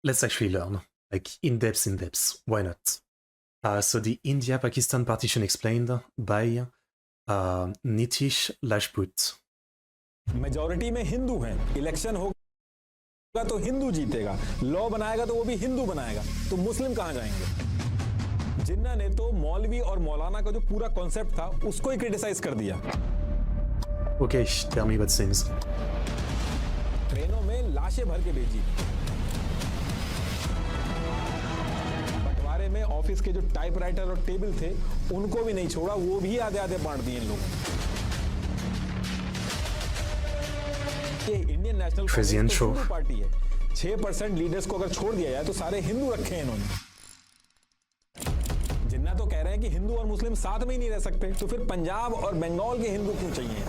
let's actually learn, like in depth. Why not? So the India-Pakistan partition explained by Nitish Rajput. Majority में हिंदू हैं, election होगा तो हिंदू जीतेगा, law बनाएगा तो वो भी हिंदू बनाएगा, तो मुस्लिम कहां जाएंगे? जिन्ना ने तो मौलवी और मौलाना का जो पूरा कॉन्सेप्ट था उसको ही क्रिटिसाइज कर दिया। Okay, tell me what things. ट्रेनों में लाशें भर के भेजी, बंटवारे में ऑफिस के जो टाइपराइटर और टेबल थे उनको भी नहीं छोड़ा, वो भी आधे आधे बांट दिए इन लोगों। इंडियन नेशनल कांग्रेस तो हिंदू पार्टी है, 6% लीडर्स को अगर छोड़ दिया जाए तो सारे हिंदू रखे हैं इन्होंने। जिन्ना तो कह रहे हैं कि हिंदू और मुस्लिम साथ में ही नहीं रह सकते, तो फिर पंजाब और बंगाल के हिंदू क्यों चाहिए?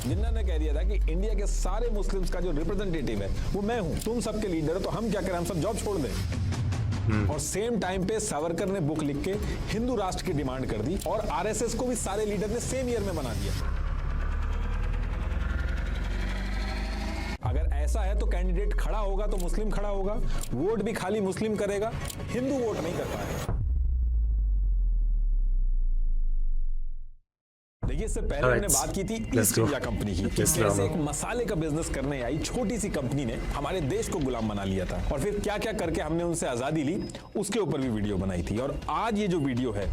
जिन्ना ने कह दिया था कि इंडिया के सारे मुस्लिम्स का जो रिप्रेजेंटेटिव है वो मैं हूं, तुम सबके लीडर हो, तो हम क्या करें, हम सब जॉब छोड़ दें। और सेम टाइम पे सावरकर ने बुक लिख के हिंदू राष्ट्र की डिमांड कर दी और आरएसएस को भी सारे लीडर ने सेम ईयर में बना दिया। अगर ऐसा है तो कैंडिडेट खड़ा होगा तो मुस्लिम खड़ा होगा, वोट भी खाली मुस्लिम करेगा, हिंदू वोट नहीं कर पाएगा। देखिए, इससे पहले हमने बात की थी ईस्ट इंडिया कंपनी की, कैसे एक मसाले का बिजनेस करने आई छोटी सी कंपनी ने हमारे देश को गुलाम बना लिया था और फिर क्या क्या करके हमने उनसे आजादी ली, उसके ऊपर भी वीडियो बनाई थी। और आज ये जो वीडियो है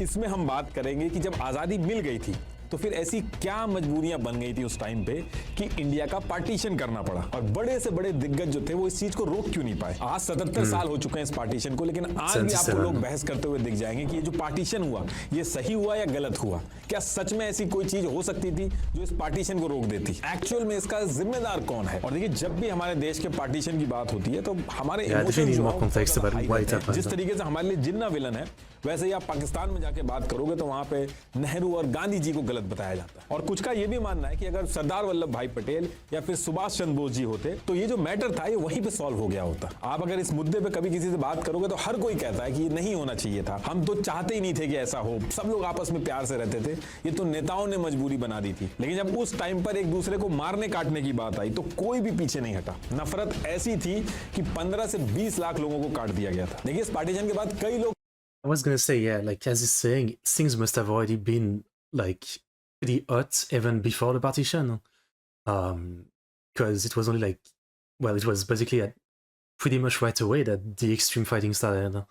इसमें हम बात करेंगे कि जब आजादी मिल गई थी तो फिर ऐसी क्या मजबूरियां बन गई थी उस टाइम पे कि इंडिया का पार्टीशन करना पड़ा, और बड़े से बड़े दिग्गज जो थे वो इस चीज को रोक क्यों नहीं पाए। आज 77 साल हो चुके हैं इस पार्टीशन को, लेकिन आज भी आपको लोग बहस करते हुए दिख जाएंगे कि ये जो पार्टीशन हुआ ये सही हुआ या गलत हुआ, क्या सच में ऐसी कोई चीज हो सकती थी जो इस पार्टीशन को रोक देती, एक्चुअल में इसका जिम्मेदार कौन है। और देखिए, जब भी हमारे देश के पार्टीशन की बात होती है तो हमारे जिस तरीके से हमारे लिए जिन्ना विलन है, वैसे ही आप पाकिस्तान में जाके बात करोगे तो वहां पे नेहरू और गांधी जी को गलत बताया जाता है। और कुछ का ये भी मानना है कि अगर सरदार वल्लभ भाई पटेल या फिर सुभाष चंद्र बोस जी होते तो ये जो मैटर था ये वहीं पे सॉल्व हो गया होता। आप अगर इस मुद्दे पे कभी किसी से बात करोगे तो हर कोई कहता है कि ये नहीं होना चाहिए था, हम तो चाहते ही नहीं थे कि ऐसा हो, सब लोग आपस में प्यार से रहते थे, ये तो नेताओं ने मजबूरी बना दी थी। लेकिन जब उस टाइम पर एक दूसरे को मारने काटने की बात आई तो कोई भी पीछे नहीं हटा। नफरत ऐसी थी कि 15 से 20 लाख लोगों को काट दिया गया था। देखिए, इस पार्टीशन के बाद कई लोग I was gonna say, yeah, like as he's saying, things must have already been like pretty hot even before the partition, because it was only like, well, it was basically pretty much right away that the extreme fighting started.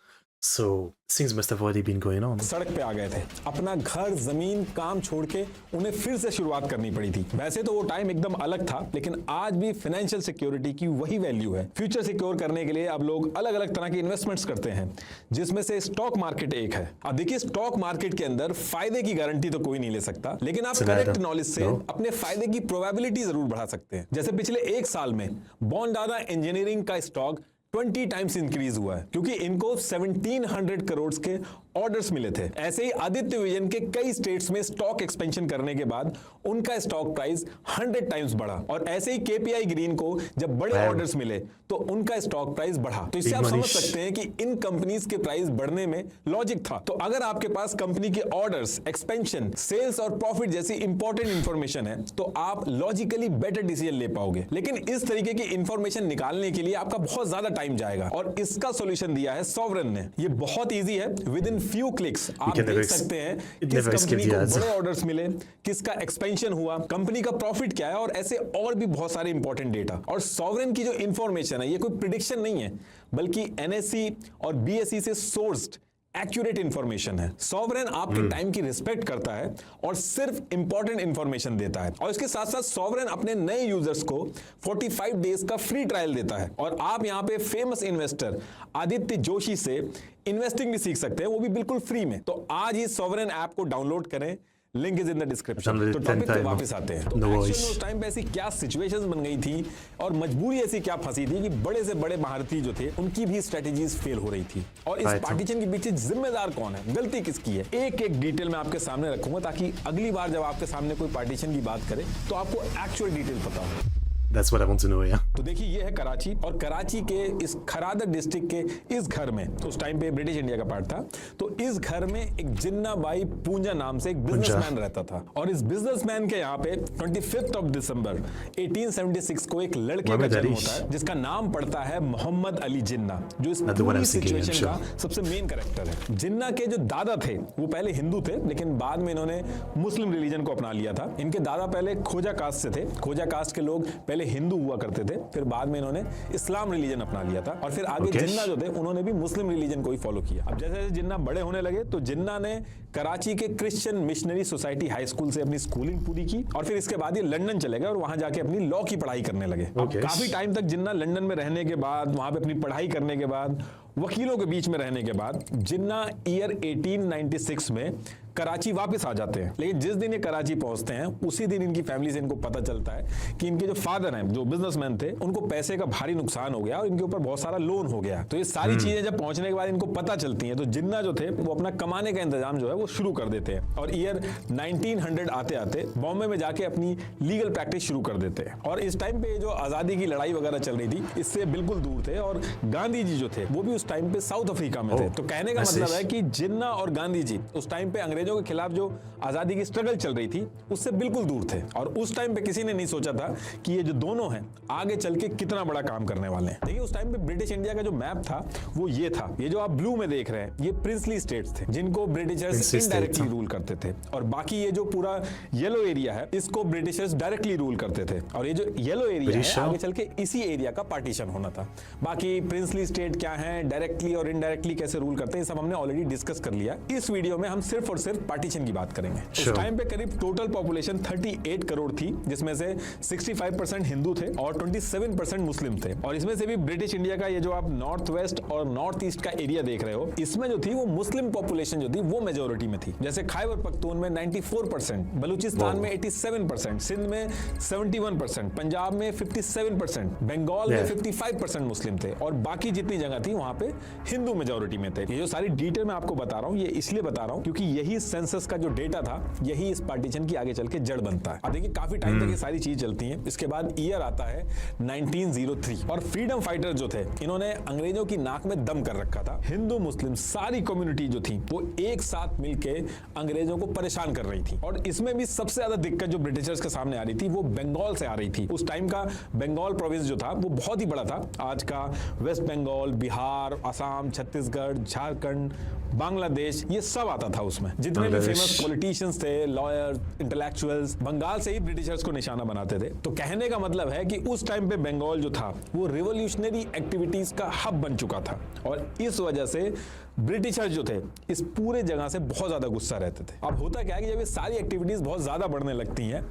So things must have already been going on. सड़क पे आ गए थे, अपना घर, जमीन, काम छोड़ के उन्हें फिर से शुरुआत करनी पड़ी थी। वैसे तो वो टाइम एकदम अलग था, लेकिन आज भी फाइनेंशियल सिक्योरिटी की वही वैल्यू है। फ्यूचर सिक्योर करने के लिए अब लोग अलग अलग तरह की इन्वेस्टमेंट्स करते हैं, जिसमें से स्टॉक मार्केट एक है। अब देखिए, स्टॉक मार्केट के अंदर फायदे की गारंटी तो कोई नहीं ले सकता, लेकिन आप करेक्ट नॉलेज से अपने फायदे की प्रोबेबिलिटी जरूर बढ़ा सकते हैं। जैसे पिछले एक साल में बॉन्डाना इंजीनियरिंग का स्टॉक 20 टाइम्स इंक्रीज हुआ है, क्योंकि इनको 1700 करोड़ के ऑर्डर्स मिले थे। ऐसे ही आदित्य विजन के कई स्टेट्स में स्टॉक एक्सपेंशन करने के बाद उनका स्टॉक प्राइस 100 टाइम्स बढ़ा, और ऐसे ही केपीआई ग्रीन को जब बड़े ऑर्डर्स मिले तो उनका स्टॉक प्राइस बढ़ा। तो इससे आप समझ सकते हैं कि इन कंपनीज के प्राइस बढ़ने में लॉजिक था। तो अगर आपके पास कंपनी के ऑर्डर्स, एक्सपेंशन, सेल्स और प्रॉफिट जैसी इंपॉर्टेंट इंफॉर्मेशन है तो आप लॉजिकली बेटर डिसीजन ले पाओगे। लेकिन इस तरीके की इंफॉर्मेशन निकालने के लिए आपका बहुत ज्यादा टाइम जाएगा, और इसका सॉल्यूशन दिया है सॉवरेन ने। ये बहुत इजी है, विद इन फ्यू क्लिक्स आप देख सकते हैं किस कंपनी को बड़े ऑर्डर्स मिले, किसका एक्सपेंशन हुआ, कंपनी का प्रॉफिट क्या है, और ऐसे और भी बहुत सारे इंपॉर्टेंट डेटा। और सॉवरेन की जो इंफॉर्मेशन है ये कोई प्रिडिक्शन नहीं है, बल्कि एनएससी और बीएसई से सोर्स्ड एक्यूरेट इंफॉर्मेशन है। सॉवरेन आपके टाइम की रिस्पेक्ट करता है और सिर्फ इंपॉर्टेंट इंफॉर्मेशन देता है। और इसके साथ साथ सॉवरेन अपने नए यूजर्स को 45 डेज का फ्री ट्रायल देता है, और आप यहां पे फेमस इन्वेस्टर आदित्य जोशी से इन्वेस्टिंग भी सीख सकते हैं, वो भी बिल्कुल फ्री में। तो आज ही सॉवरेन ऐप को डाउनलोड करें, link is in the description. तो टॉपिक पे वापस आते हैं। तो उस टाइम पे ऐसी क्या सिचुएशंस बन गई थी और मजबूरी ऐसी क्या फंसी थी कि बड़े से बड़े भारतीय जो थे उनकी भी स्ट्रेटेजीज फेल हो रही थी। और इस पार्टीशन के पीछे जिम्मेदार कौन है, गलती किसकी है, एक एक डिटेल मैं आपके सामने रखूंगा, ताकि अगली बार जब आपके सामने कोई पार्टीशन की बात करे तो आपको एक्चुअल डिटेल पता हो। That's what I want to know, yeah. तो देखिए ये है कराची, और कराची के इस खरादर डिस्ट्रिक्ट के इस घर में, उस टाइम पे ब्रिटिश इंडिया का पार्ट था, तो इस घर में एक जिन्ना बाई पूंजा नाम से एक बिजनेसमैन रहता था। और इस बिजनेसमैन के यहाँ पे 25 ऑफ दिसंबर 1876 को एक लड़के का जन्म होता है जिसका नाम पड़ता है मोहम्मद अली जिन्ना, जो इस पूरी सिचुएशन का सबसे मेन कैरेक्टर है। जिन्ना के जो दादा थे वो पहले हिंदू थे, लेकिन बाद में इन्होंने मुस्लिम रिलीजन को अपना लिया था। इनके दादा पहले खोजा कास्ट से थे, खोजा कास्ट के लोग पहले हिंदू हुआ करते थे, फिर बाद में इन्होंने इस्लाम रिलीजन अपना लिया था, और फिर आगे जिन्ना जो थे उन्होंने भी मुस्लिम रिलीजन को ही फॉलो किया। अब जैसे जैसे जिन्ना बड़े होने लगे तो जिन्ना ने कराची के Christian missionary society high school से अपनी स्कूलिंग पूरी की, और फिर इसके बाद ये लंदन चले गए और वहां जाके अपनी लॉ की पढ़ाई करने लगे। काफी टाइम तक जिन्ना लंदन में रहने के बाद, वहां पे अपनी पढ़ाई करने के बाद, वकीलों के बीच में रहने के बाद, जिन्ना ईयर 1896 में कराची वापस आ जाते हैं। लेकिन जिस दिन ये कराची पहुंचते हैं उसी दिन इनकी फैमिली से इनको पता चलता है कि इनके जो फादर हैं, जो बिजनेसमैन थे, उनको पैसे का भारी नुकसान हो गया और इनके ऊपर बहुत सारा लोन हो गया। तो ये सारी चीजें जब पहुंचने के बाद इनको पता चलती हैं, तो जिन्ना जो थे वो अपना कमाने का इंतजाम जो है वो शुरू कर देते हैं, और ईयर 1900 आते आते बॉम्बे में जाके अपनी लीगल प्रैक्टिस शुरू कर देते हैं। और इस टाइम पे जो आजादी की लड़ाई वगैरह चल रही थी इससे बिल्कुल दूर थे, और गांधी जी जो थे वो भी उस टाइम पे साउथ अफ्रीका में थे। तो कहने का मतलब है कि जिन्ना और गांधी जी उस टाइम पे अंग्रेजों के खिलाफ जो आजादी की स्ट्रगल चल रही थी उससे बिल्कुल दूर थे, और उस टाइम पे किसी ने नहीं सोचा था कि ये जो दोनों हैं आगे चल के कितना बड़ा काम करने वाले हैं। देखिए उस टाइम पे ब्रिटिश इंडिया का जो मैप था वो ये था, ये जो आप ब्लू में देख रहे हैं ये प्रिंसली स्टेट्स थे जिनको ब्रिटिशर्स इनडायरेक्टली रूल करते थे, और बाकी ये जो पूरा येलो एरिया है इसको ब्रिटिशर्स डायरेक्टली रूल करते थे, और ये जो येलो एरिया है आगे चल के इसी एरिया का पार्टीशन होना था। बाकी प्रिंसली स्टेट क्या है, डायरेक्टली और इनडायरेक्टली कैसे रूल करते हैं, सब हमने ऑलरेडी डिस्कस कर लिया। इस वीडियो में हम सिर्फ और सिर्फ पार्टीशन की बात करेंगे। उस टाइम पे करीब टोटल पॉपुलेशन 38 करोड़ थी, जिसमें से 65% हिंदू थे और 27% मुस्लिम थे, और इसमें से भी ब्रिटिश इंडिया का ये जो आप नॉर्थ वेस्ट और नॉर्थ ईस्ट का एरिया देख रहे हो, इसमें जो थी वो मुस्लिम पॉपुलेशन जो थी वो मेजोरिटी में थी। जैसे खैबर पख्तून में 94%, बलूचिस्तान में 87%, सिंध में 71%, पंजाब में 57%, बंगाल में 55% मुस्लिम थे, और बाकी जितनी जगह थी वहां पे हिंदू मेजोरिटी में थे। ये जो सारी डिटेल मैं आपको बता रहा हूं ये इसलिए बता रहा हूं क्योंकि यही सेंसस का जो डेटा था यही इस पार्टीशन की आगे चल के जड़ बनता है। अब देखिए काफी टाइम तक ये सारी चीज चलती हैं, इसके बाद ईयर आता है 1903, और फ्रीडम फाइटर जो थे इन्होंने अंग्रेजों की नाक में दम कर रखा था। हिंदू मुस्लिम सारी कम्युनिटी जो थी वो एक साथ मिलके अंग्रेजों को परेशान कर रही थी, और इसमें भी सबसे ज्यादा दिक्कत जो ब्रिटिशर्स के सामने आ रही थी वो बंगाल से आ रही थी। उस टाइम का बंगाल प्रोविंस जो था वो बहुत ही बड़ा था, आज का वेस्ट बंगाल, बिहार, असम, छत्तीसगढ़, झारखंड, बांग्लादेश, ये सब आता था उसमें। जितने भी फेमस पॉलिटिशियंस थे, लॉयर्स, इंटेलेक्चुअल्स, बंगाल से ही ब्रिटिशर्स को निशाना बनाते थे। तो कहने का मतलब है कि उस टाइम पे बंगाल जो था वो रिवॉल्यूशनरी एक्टिविटीज का हब बन चुका था, और इस वजह से ब्रिटिशर्स जो थे इस पूरे जगह से बहुत ज्यादा गुस्सा रहते थे। अब होता क्या है कि जब ये सारी एक्टिविटीज बहुत ज्यादा बढ़ने लगती हैं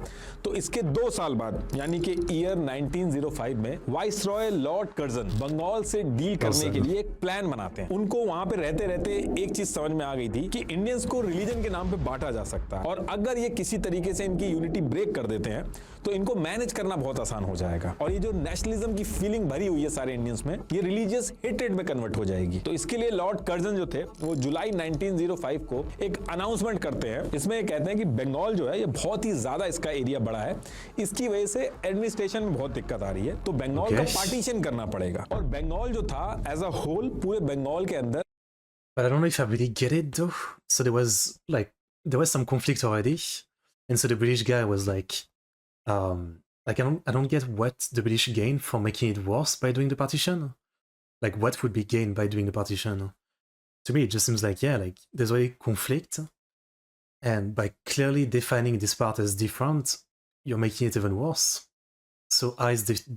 तो इसके 2 साल बाद यानी कि ईयर 1905 में वाइसरॉय लॉर्ड कर्जन बंगाल से डील करने के लिए एक प्लान बनाते हैं। उनको वहां पे रहते रहते एक चीज समझ में आ गई थी कि इंडियंस को रिलीजन के नाम पे बांटा जा सकता है, और अगर ये किसी तरीके से इनकी यूनिटी ब्रेक कर देते हैं तो इनको मैनेज करना बहुत आसान हो जाएगा, और ये जो नेशनलिज्म की फीलिंग भरी हुई है सारे इंडियंस में ये रिलीजियस हेट्रेड में कन्वर्ट हो जाएगी। तो इसके लिए लॉर्ड कर्जन जो थे वो जुलाई 1905 को एक अनाउंसमेंट करते हैं। इसमें कहते हैं कि बंगाल जो है ये बहुत ही ज्यादा इसका एरिया बड़ा है, इसकी वजह से एडमिनिस्ट्रेशन में बहुत दिक्कत आ रही है, तो बंगाल का पार्टीशन करना पड़ेगा। और बंगाल जो था एज अ होल पूरे बंगाल के अंदर, But I don't know if I really get it though. So there was some conflict already, and so the British guy was like I don't get what the British gained from making it worse by doing the partition. Like what would be gained by doing the partition? To me, it just seems like there's already conflict, and by clearly defining this part as different, you're making it even worse. So how is this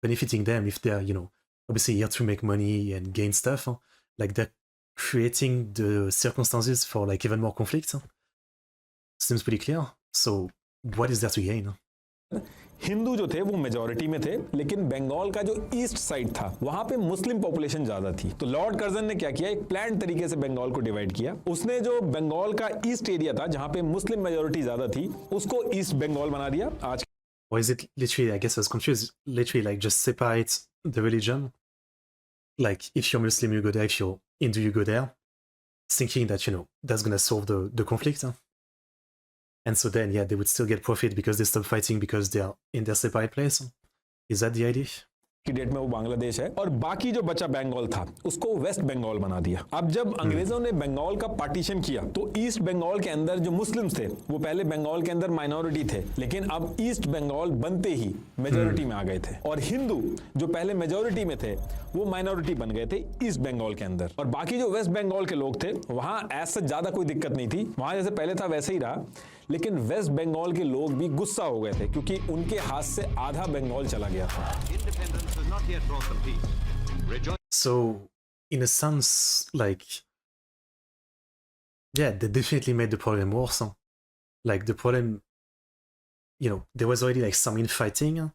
benefiting them if they're obviously here to make money and gain stuff? Like they're creating the circumstances for like even more conflict. Seems pretty clear. So what is there to gain? Hindu जो थे वो majority में थे, लेकिन बंगाल का जो east side था वहां पे मुस्लिम पॉपुलेशन ज्यादा थी। तो लॉर्ड कर्जन ने क्या किया, एक प्लान तरीके से बंगाल को डिवाइड किया। उसने जो बंगाल का ईस्ट एरिया था जहां पे मुस्लिम मेजॉरिटी ज्यादा थी उसको ईस्ट बंगाल बना दिया। आज Or is it literally, I guess I was confused, literally like just separate the religion? Like if you're Muslim, you go there, if you're Hindu, you go there, thinking that, that's going to solve the conflict. And so then, yeah, they would still get profit because they stop fighting because they are in their separate place. Is that the idea? की date में वो बांग्लादेश है और बाकी जो बचा बंगाल था उसको वेस्ट बंगाल बना दिया। अब जब अंग्रेजों ने बंगाल का पार्टीशन किया तो ईस्ट बंगाल के अंदर जो मुस्लिम्स थे वो पहले बंगाल के अंदर माइनॉरिटी थे, लेकिन अब ईस्ट बंगाल बनते ही मेजॉरिटी में आ गए थे और हिंदू जो पहले मेजॉरिटी में थे वो माइनॉरिटी बन गए थे ईस्ट बंगाल के अंदर। और बाकी जो वेस्ट बंगाल के लोग थे वहां ऐसा ज्यादा कोई दिक्कत नहीं थी, वहां जैसे पहले था वैसे ही रहा, लेकिन वेस्ट बंगाल के लोग भी गुस्सा हो गए थे क्योंकि उनके हाथ से आधा बंगाल चला गया था। So, in a sense, like, yeah, they definitely made the problem worse. Huh? Like, the problem, there was already like some infighting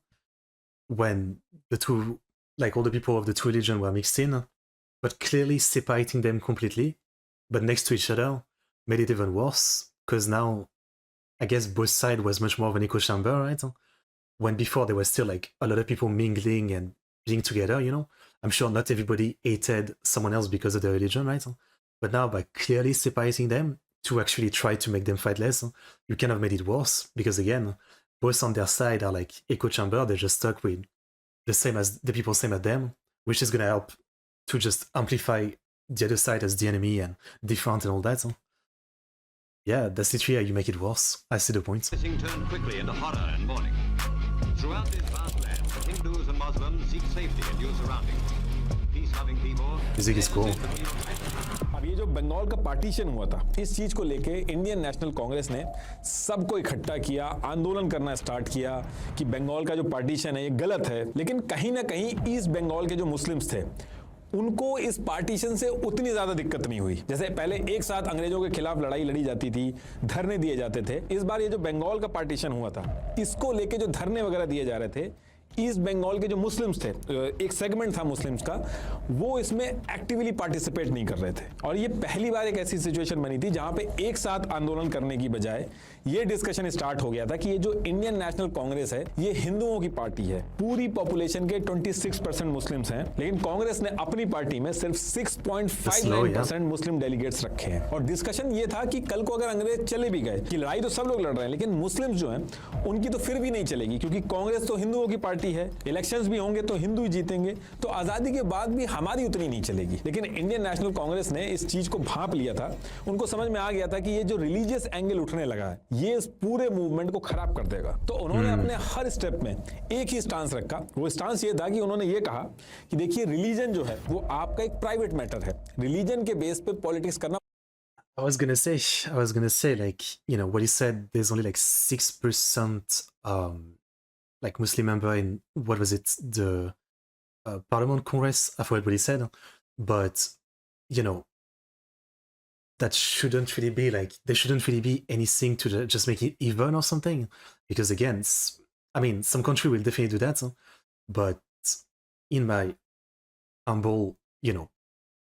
when the two, like, all the people of the two religions were mixed in, but clearly separating them completely, but next to each other, made it even worse because now, I guess both sides was much more of an echo chamber, right? When before there was still like a lot of people mingling and being together, I'm sure not everybody hated someone else because of their religion, right? But now by clearly separating them to actually try to make them fight less, you kind of made it worse because again, both on their side are like echo chamber, they're just stuck with the same as the people same as them, which is gonna help to just amplify the other side as the enemy and different and all that. Yeah, that's literally how you make it worse. I see the point. Turned quickly into horror and mourning. Throughout this vast land, Hindus and Muslims seek safety in new surroundings. Peace-loving people. Music is cool. अब ये जो बंगाल का partition हुआ था इस चीज को लेके इंडियन नेशनल कांग्रेस ने सबको इकट्ठा किया, आंदोलन करना स्टार्ट किया कि बंगाल का जो पार्टीशन है ये गलत है। लेकिन कहीं ना कहीं ईस्ट बंगाल के जो मुस्लिम्स थे उनको इस पार्टीशन से उतनी ज्यादा दिक्कत नहीं हुई। जैसे पहले एक साथ अंग्रेजों के खिलाफ लड़ाई लड़ी जाती थी, धरने दिए जाते थे, इस बार ये जो बंगाल का पार्टीशन हुआ था इसको लेके जो धरने वगैरह दिए जा रहे थे, ईस्ट बंगाल के जो मुस्लिम्स थे, एक सेगमेंट था मुस्लिम्स का, वो इसमें एक्टिवली पार्टिसिपेट नहीं कर रहे थे। और ये पहली बार एक ऐसी सिचुएशन बनी थी जहां पे एक साथ आंदोलन करने की बजाय ये डिस्कशन स्टार्ट हो गया था कि ये जो इंडियन नेशनल कांग्रेस है ये हिंदुओं की पार्टी है। पूरी पॉपुलेशन के 26% मुस्लिम्स हैं, लेकिन कांग्रेस ने अपनी पार्टी में सिर्फ 6.59% मुस्लिम डेलीगेट्स रखे हैं। और डिस्कशन ये था कि कल को अगर अंग्रेज चले भी गए कि लड़ाई तो सब लोग लड़ रहे हैं लेकिन मुस्लिम्स जो हैं उनकी तो फिर भी नहीं चलेगी क्योंकि कांग्रेस तो हिंदुओं की पार्टी है, इलेक्शंस भी होंगे तो हिंदू ही जीतेंगे, तो आजादी के बाद भी हमारी उतनी नहीं चलेगी। लेकिन इंडियन नेशनल कांग्रेस ने इस चीज को भांप लिया था, उनको समझ में आ गया था कि ये जो रिलीजियस एंगल उठने लगा है ये इस पूरे मूवमेंट को खराब कर देगा। तो उन्होंने अपने हर स्टेप में एक ही स्टांस रखा। वो स्टांस ये था कि उन्होंने ये कहा कि देखिए रिलीजन जो है वो आपका एक प्राइवेट मैटर है, रिलीजन के बेस पे पॉलिटिक्स करना। I was gonna say, like, what he said, there's only like 6% like Muslim member in, what was it, the Parliament Congress, I forgot what he said, but that shouldn't really be like, there shouldn't really be anything to just make it even or something, because again, I mean, some country will definitely do that, but in my humble,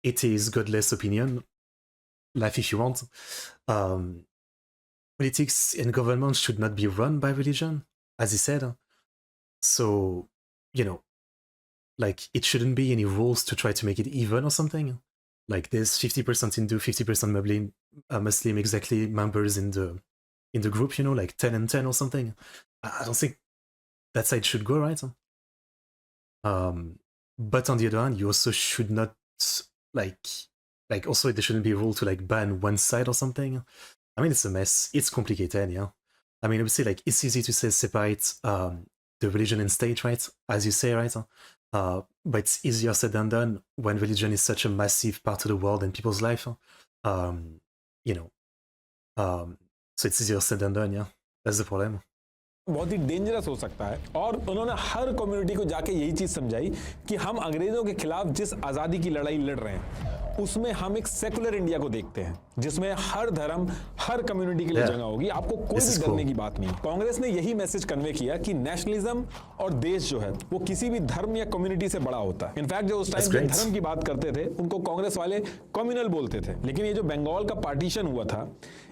atheist, godless opinion, life if you want, politics and government should not be run by religion, as he said. So, like, it shouldn't be any rules to try to make it even or something. Like, there's 50% Hindu, 50% Muslim exactly members in the group, like 10 and 10 or something. I don't think that's how it should go, right? But on the other hand, you also should not like also there shouldn't be a rule to like ban one side or something. I mean, it's a mess. It's complicated, yeah. I mean, I would say like it's easy to say separate the religion and state, right? As you say, right? But it's easier said than done when religion is such a massive part of the world and people's life. So it's easier said than done, yeah. That's the problem. बहुत ही dangerous हो सकता है। और उन्होंने हर community को जाके यही चीज समझाई कि हम अंग्रेजों के खिलाफ जिस आजादी की लड़ाई लड़ रहे हैं उसमें हम एक सेकुलर इंडिया को देखते हैं जिसमें हर धर्म, हर कम्युनिटी के लिए जगह होगी, आपको कोई भी डरने की बात नहीं। कांग्रेस ने यही मैसेज कन्वे किया कि नेशनलिज्म और देश जो है वो किसी भी धर्म या कम्युनिटी से बड़ा होता है। इनफैक्ट जो उस टाइम पे धर्म की बात करते थे उनको कांग्रेस वाले कम्युनल बोलते थे। लेकिन ये जो बंगाल का पार्टीशन हुआ था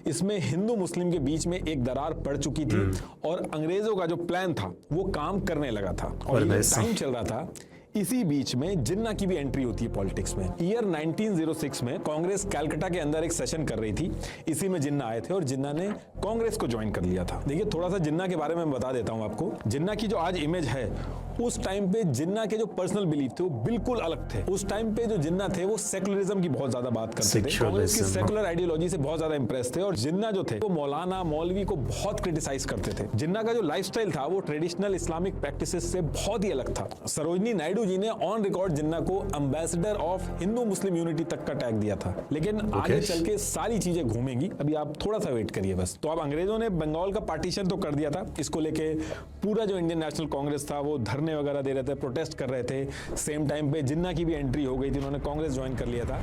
इसमें हिंदू मुस्लिम के बीच में एक दरार पड़ चुकी थी और अंग्रेजों का जो प्लान था वो काम करने लगा था। और ये टाइम चल रहा था इसी बीच में जिन्ना की भी एंट्री होती है पॉलिटिक्स में। ईयर 1906 में कांग्रेस कलकत्ता के अंदर एक सेशन कर रही थी, इसी में जिन्ना आए थे और जिन्ना ने कांग्रेस को ज्वाइन कर लिया था। देखिए थोड़ा सा जिन्ना के बारे में बता देता हूं आपको। जिन्ना की जो आज इमेज है, उस टाइम पे जिन्ना के जो पर्सनल बिलीफ थे वो बिल्कुल अलग थे। उस टाइम पे जो जिन्ना थे वो सेकुलरिज्म की बहुत ज्यादा बात करते थे, कांग्रेस की सेकुलर आइडियोलॉजी से बहुत ज्यादा इंप्रेस थे और जिन्ना जो थे वो मौलाना मौलवी को बहुत क्रिटिसाइज करते थे। जिन्ना का जो लाइफस्टाइल था वो ट्रेडिशनल इस्लामिक प्रैक्टिसेस से बहुत ही अलग था। सरोजनी नायडू जी ने ऑन रिकॉर्ड जिन्ना को ambassador of Hindu Muslim unity तक का टैग दिया था। लेकिन आगे चल के सारी चीजें घूमेंगी, अभी आप थोड़ा सा वेट करिए बस। तो अब अंग्रेजों ने बंगाल का पार्टीशन तो कर दिया था, इसको लेके पूरा जो इंडियन नेशनल कांग्रेस था वो धरने वगैरह दे रहे थे, प्रोटेस्ट कर रहे थे। सेम टाइम पे जिन्ना की भी एंट्री हो गई थी, उन्होंने कांग्रेस ज्वाइन कर लिया था।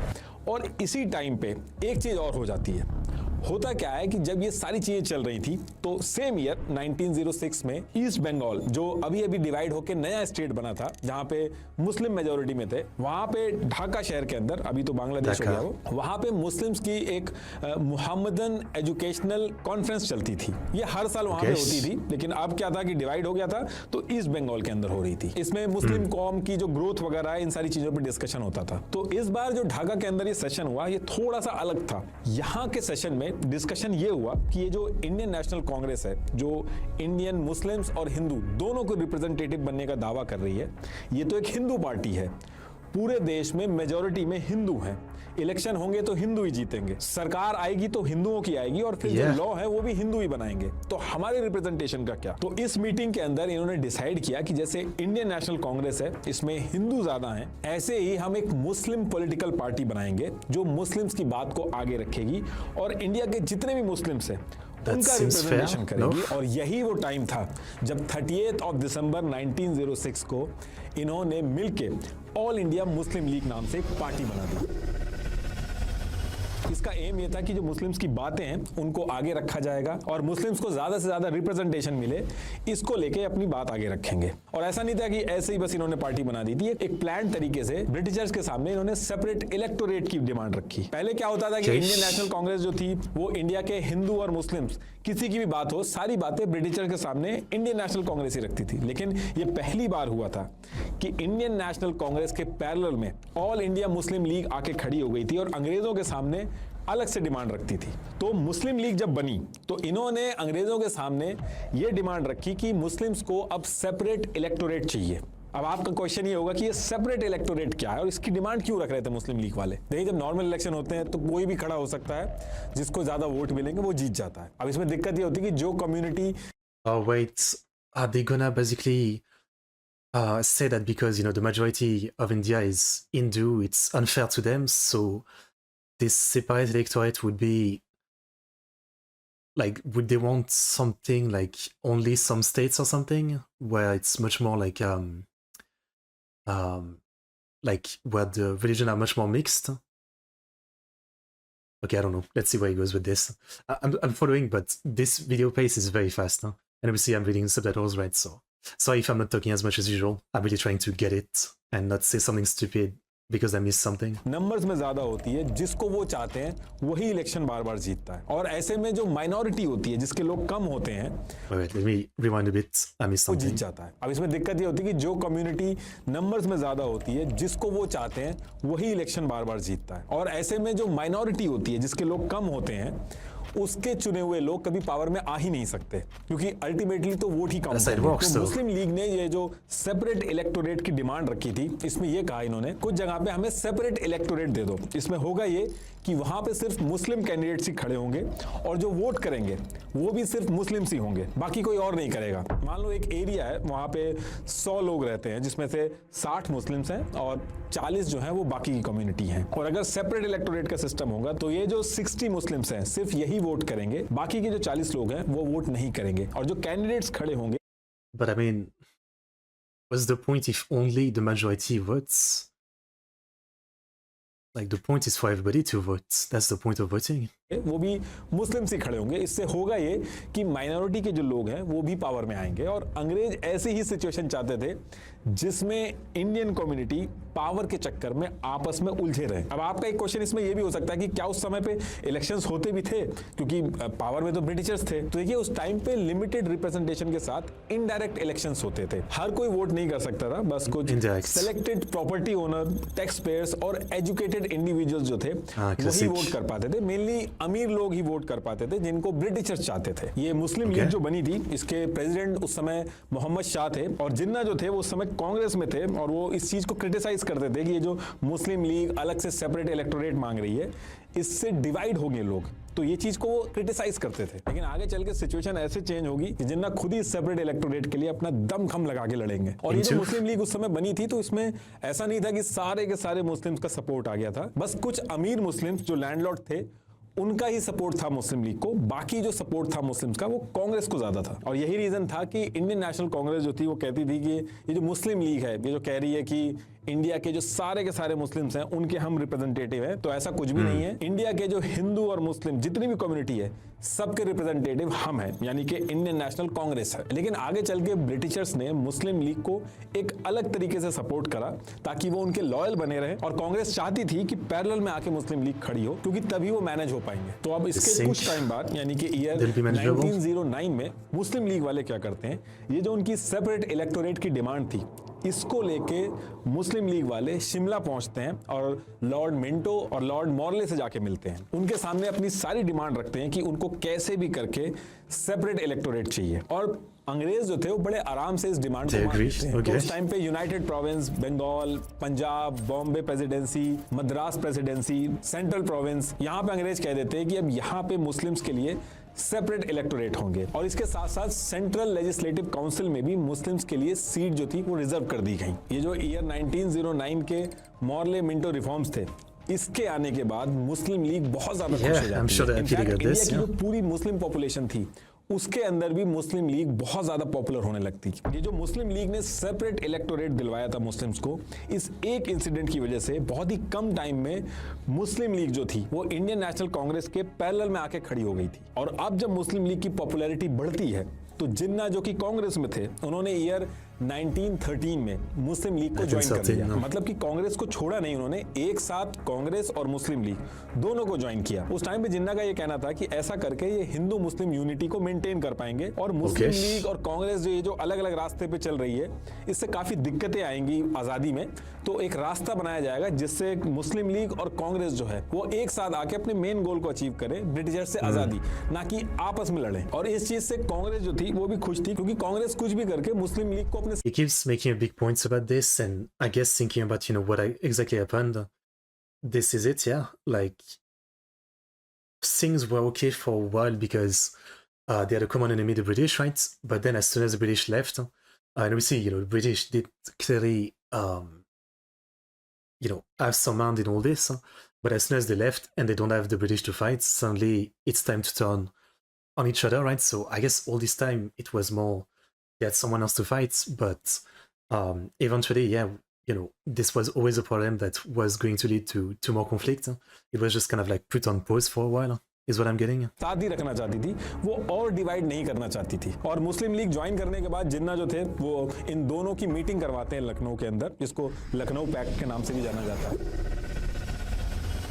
और इसी टाइम पे एक चीज और हो जाती है। होता क्या है कि जब ये सारी चीजें चल रही थी तो सेम ईयर 1906 में ईस्ट बंगाल जो अभी अभी डिवाइड होकर नया स्टेट बना था, जहां पे मुस्लिम मेजोरिटी में थे, वहां पे ढाका शहर के अंदर, अभी तो बांग्लादेश हो गया वो, वहां पे मुस्लिम्स की एक मुहम्मदन एजुकेशनल कॉन्फ्रेंस चलती थी। ये हर साल वहां पे होती थी, लेकिन अब क्या था कि डिवाइड हो गया था तो ईस्ट बंगाल के अंदर हो रही थी। इसमें मुस्लिम कौम की जो ग्रोथ वगैरह है, इन सारी चीजों पर डिस्कशन होता था। तो इस बार जो ढाका के अंदर ये सेशन हुआ, ये थोड़ा सा अलग था। यहाँ के सेशन में डिस्कशन ये हुआ कि ये जो इंडियन नेशनल कांग्रेस है, जो इंडियन मुस्लिम्स और हिंदू दोनों को रिप्रेजेंटेटिव बनने का दावा कर रही है, ये तो एक हिंदू पार्टी है। पूरे देश में मेजॉरिटी में हिंदू हैं, इलेक्शन होंगे तो हिंदू ही जीतेंगे, सरकार आएगी तो हिंदुओं की आएगी और फिर जो लॉ है वो भी हिंदू ही बनाएंगे। तो हमारे रिप्रेजेंटेशन का क्या? तो इस मीटिंग के अंदर इन्होंने डिसाइड किया कि जैसे इंडियन नेशनल कांग्रेस है, इसमें हिंदू ज्यादा हैं, ऐसे ही हम एक मुस्लिम पॉलिटिकल पार्टी बनाएंगे जो मुस्लिम्स की बात को आगे रखेगी और इंडिया के जितने भी मुस्लिम्स हैं उनका रिप्रेजेंटेशन करेगी। और यही वो टाइम था जब 30 दिसंबर 1906 को इन्होंने मिलके ऑल इंडिया मुस्लिम लीग नाम से एक पार्टी बना दी। इसका एम ये था कि जो मुस्लिम्स की बातें हैं उनको आगे रखा जाएगा और मुस्लिम्स को ज्यादा से ज्यादा रिप्रेजेंटेशन मिले, इसको लेके अपनी बात आगे रखेंगे। और ऐसा नहीं था कि ऐसे ही बस इन्होंने पार्टी बना दी थी, एक प्लान तरीके से ब्रिटिशर्स के सामने इन्होंने सेपरेट इलेक्टोरेट की डिमांड रखी। पहले क्या होता था कि इंडियन नेशनल कांग्रेस जो थी वो इंडिया के हिंदू और मुस्लिम्स किसी की भी बात हो, सारी बातें ब्रिटिशर्स के सामने इंडियन नेशनल कांग्रेस ही रखती थी। लेकिन ये पहली बार हुआ था कि इंडियन नेशनल कांग्रेस के पैरेलल में ऑल इंडिया मुस्लिम लीग आके खड़ी हो गई थी और अंग्रेजों के सामने अलग से डिमांड रखती थी। तो मुस्लिम लीग जब बनी तो इन्होंने अंग्रेजों के सामने ये डिमांड रखी कि मुस्लिम्स को अब सेपरेट इलेक्टोरेट चाहिए। अब आपका क्वेश्चन ये होगा कि ये सेपरेट इलेक्टोरेट क्या है और इसकी डिमांड क्यों रख रहे थे मुस्लिम लीग वाले? देखिए जब नॉर्मल इलेक्शन होते हैं तो कोई भी खड़ा हो सकता है, जिसको ज्यादा वोट मिलेंगे वो जीत जाता है। अब इसमें दिक्कत ये होती है कि जो community wait, are they gonna basically say that because the majority of India is Hindu, it's unfair to them, so this separate electorate would be like, would they want something like only some states or something where it's much more like where the religion are much more mixed? Okay, I don't know. Let's see where he goes with this. I'm following, but this video pace is very fast, huh? And obviously I'm reading subtitles, right? So sorry if I'm not talking as much as usual. I'm really trying to get it and not say something stupid because I missed something. Numbers में ज्यादा होती है, जिसको वो चाहते हैं वही election बार बार जीतता है। और ऐसे में जो माइनॉरिटी होती है, जिसके लोग कम होते हैं, Wait, let me rewind a bit. I missed वो जीत something. जाता है। अब इसमें दिक्कत ये होती है कि जो कम्युनिटी नंबर्स में ज्यादा होती है, जिसको वो चाहते हैं वही इलेक्शन बार बार जीतता है। और ऐसे में जो माइनॉरिटी होती है, जिसके लोग कम होते हैं, उसके चुने हुए लोग कभी पावर में आ ही नहीं सकते, क्योंकि अल्टीमेटली तो वोट ही काउंट करते हैं। तो मुस्लिम लीग ने ये जो सेपरेट इलेक्टोरेट की डिमांड रखी थी, इसमें ये कहा इन्होंने कुछ जगह पे हमें सेपरेट इलेक्टोरेट दे दो। इसमें होगा ये कि वहां पे सिर्फ मुस्लिम कैंडिडेट्स ही खड़े होंगे और जो वोट करेंगे वो भी सिर्फ मुस्लिम्स ही होंगे, बाकी कोई और नहीं करेगा। मान लो एक एरिया है, वहां पे 100 लोग रहते हैं, जिसमें से 60 मुस्लिम्स हैं और 40 जो हैं वो बाकी की कम्युनिटी हैं। और अगर सेपरेट इलेक्टोरेट का सिस्टम होगा तो ये जो 60 मुस्लिम्स हैं सिर्फ यही वोट करेंगे, बाकी के जो 40 लोग हैं वो वोट नहीं करेंगे। और जो कैंडिडेट्स खड़े होंगे, But I mean, what's the point if only the majority votes? Like, the point is for everybody to vote. That's the point of voting. वो भी मुस्लिम से खड़े होंगे। इससे होगा ये कि माइनॉरिटी के जो लोग हैं वो भी पावर में आएंगे और अंग्रेज ऐसी ही सिचुएशन चाहते थे जिसमें इंडियन कम्युनिटी पावर के चक्कर में आपस में उलझे रहे। अब आपका एक क्वेश्चन इसमें यह भी हो सकता है कि क्या उस समय पे इलेक्शंस होते भी थे, क्योंकि पावर में तो ब्रिटिशर्स थे। तो देखिए उस टाइम पे लिमिटेड रिप्रेजेंटेशन के साथ इनडायरेक्ट इलेक्शंस होते थे। हर कोई वोट नहीं कर सकता था, बस कुछ selected property owner, tax payers और एजुकेटेड इंडिविजुअल्स जो थे वही वोट कर पाते थे। मेनली अमीर लोग ही वोट कर पाते थे जिनको ब्रिटिशर्स चाहते थे। ये मुस्लिम लीग जो बनी थी, इसके प्रेसिडेंट उस समय मोहम्मद शाह थे और जिन्ना जो थे वो उस समय कांग्रेस में थे और वो इस चीज को क्रिटिसाइज करते थे कि ये जो मुस्लिम लीग अलग से सेपरेट इलेक्टोरेट मांग रही है, इससे डिवाइड होंगे लोग। तो ये चीज को वो क्रिटिसाइज करते थे। लेकिन आगे चल के सिचुएशन ऐसे चेंज होगी कि जिन्ना खुद ही सेपरेट इलेक्टोरेट के लिए अपना दम खम लगा के लड़ेंगे। और ये जो मुस्लिम लीग उस समय बनी थी तो इसमें ऐसा नहीं था कि सारे के सारे मुस्लिम्स का सपोर्ट आ गया था, बस कुछ अमीर मुस्लिम्स जो लैंडलॉर्ड थे उनका ही सपोर्ट था मुस्लिम लीग को। बाकी जो सपोर्ट था मुस्लिम्स का वो कांग्रेस को ज्यादा था। और यही रीजन था कि इंडियन नेशनल कांग्रेस जो थी वो कहती थी कि ये जो मुस्लिम लीग है, ये जो कह रही है कि इंडिया के जो सारे के सारे मुस्लिम्स हैं उनके हम रिप्रेजेंटेटिव हैं, तो ऐसा कुछ भी नहीं है। इंडिया के जो हिंदू और मुस्लिम जितनी भी कम्युनिटी है सबके रिप्रेजेंटेटिव हम हैं, यानी कि इंडियन नेशनल कांग्रेस है। लेकिन आगे चल के ब्रिटिशर्स ने मुस्लिम लीग को एक अलग तरीके से सपोर्ट करा ताकि वो उनके लॉयल बने रहे। और कांग्रेस चाहती थी कि पैरेलल में आके मुस्लिम लीग खड़ी हो, क्योंकि तभी वो मैनेज हो पाएंगे। तो अब इसके कुछ टाइम बाद यानी कि ईयर 1909 में मुस्लिम लीग वाले क्या करते हैं, ये जो उनकी सेपरेट इलेक्टोरेट की डिमांड थी इसको लेके मुस्लिम लीग वाले शिमला पहुंचते हैं और लॉर्ड मिंटो और लॉर्ड मॉर्ले से जाके मिलते हैं। उनके सामने अपनी सारी डिमांड रखते हैं कि उनको कैसे भी करके सेपरेट इलेक्टोरेट चाहिए। और अंग्रेज जो थे वो बड़े आराम से इस डिमांड को मान लेते हैं। तो उस टाइम पे united province, Bengal, Punjab, Bombay presidency, Madras presidency, central province, यहाँ पे अंग्रेज कह देते हैं कि अब यहाँ पे मुस्लिम्स के लिए सेपरेट इलेक्टोरेट होंगे। और इसके साथ साथ सेंट्रल लेजिस्लेटिव काउंसिल में भी मुस्लिम्स के लिए सीट जो थी वो रिजर्व कर दी गई। ये जो ईयर 1909 के मॉर्ले मिंटो रिफॉर्म्स थे, इसके आने के बाद मुस्लिम लीग बहुत ज्यादा खुश हो जाती है। इंडिया की जो पूरी मुस्लिम पॉपुलेशन थी उसके अंदर भी मुस्लिम लीग बहुत ज्यादा पॉपुलर होने लगती। ये जो मुस्लिम लीग ने सेपरेट इलेक्टोरेट दिलवाया था मुस्लिम्स को, इस एक इंसिडेंट की वजह से बहुत ही कम टाइम में मुस्लिम लीग जो थी वो इंडियन नेशनल कांग्रेस के पैरेलल में आके खड़ी हो गई थी। और अब जब मुस्लिम लीग की पॉपुलैरिटी बढ़ती है तो जिन्ना जो कि कांग्रेस में थे उन्होंने ईयर 1913 में मुस्लिम लीग को ज्वाइन कर लिया। मतलब कि कांग्रेस को छोड़ा नहीं, उन्होंने एक साथ कांग्रेस और मुस्लिम लीग दोनों को ज्वाइन किया। उस टाइम पे जिन्ना का ये कहना था कि ऐसा करके ये हिंदू मुस्लिम यूनिटी को मेंटेन कर पाएंगे। और मुस्लिम लीग और कांग्रेस जो ये जो अलग अलग रास्ते पे चल रही है इससे काफी दिक्कतें आएंगी आजादी में, तो एक रास्ता बनाया जाएगा जिससे मुस्लिम लीग और कांग्रेस जो है वो एक साथ आके अपने मेन गोल को अचीव करे, ब्रिटिशर से आजादी, ना कि आपस में लड़े। और इस चीज से कांग्रेस जो थी वो भी खुश थी, क्योंकि कांग्रेस कुछ भी करके मुस्लिम लीग को He keeps making big points about this, and I guess thinking about, what exactly happened. This is it, yeah. Like, things were okay for a while because they had a common enemy, the British, right? But then as soon as the British left, and we see, the British did clearly, have some hand in all this, but as soon as they left and they don't have the British to fight, suddenly it's time to turn on each other, right? So I guess all this time it was more they had someone else to fight, but eventually, this was always a problem that was going to lead to more conflict. It was just kind of like put on pause for a while, is what I'm getting. साथ ही रखना चाहती थी, वो और divide नहीं करना चाहती थी। और मुस्लिम लीग ज्वाइन करने के बाद जिन्ना जो थे वो इन दोनों की मीटिंग करवाते हैं लखनऊ के अंदर, जिसको लखनऊ पैक्ट के नाम से भी जाना जाता है।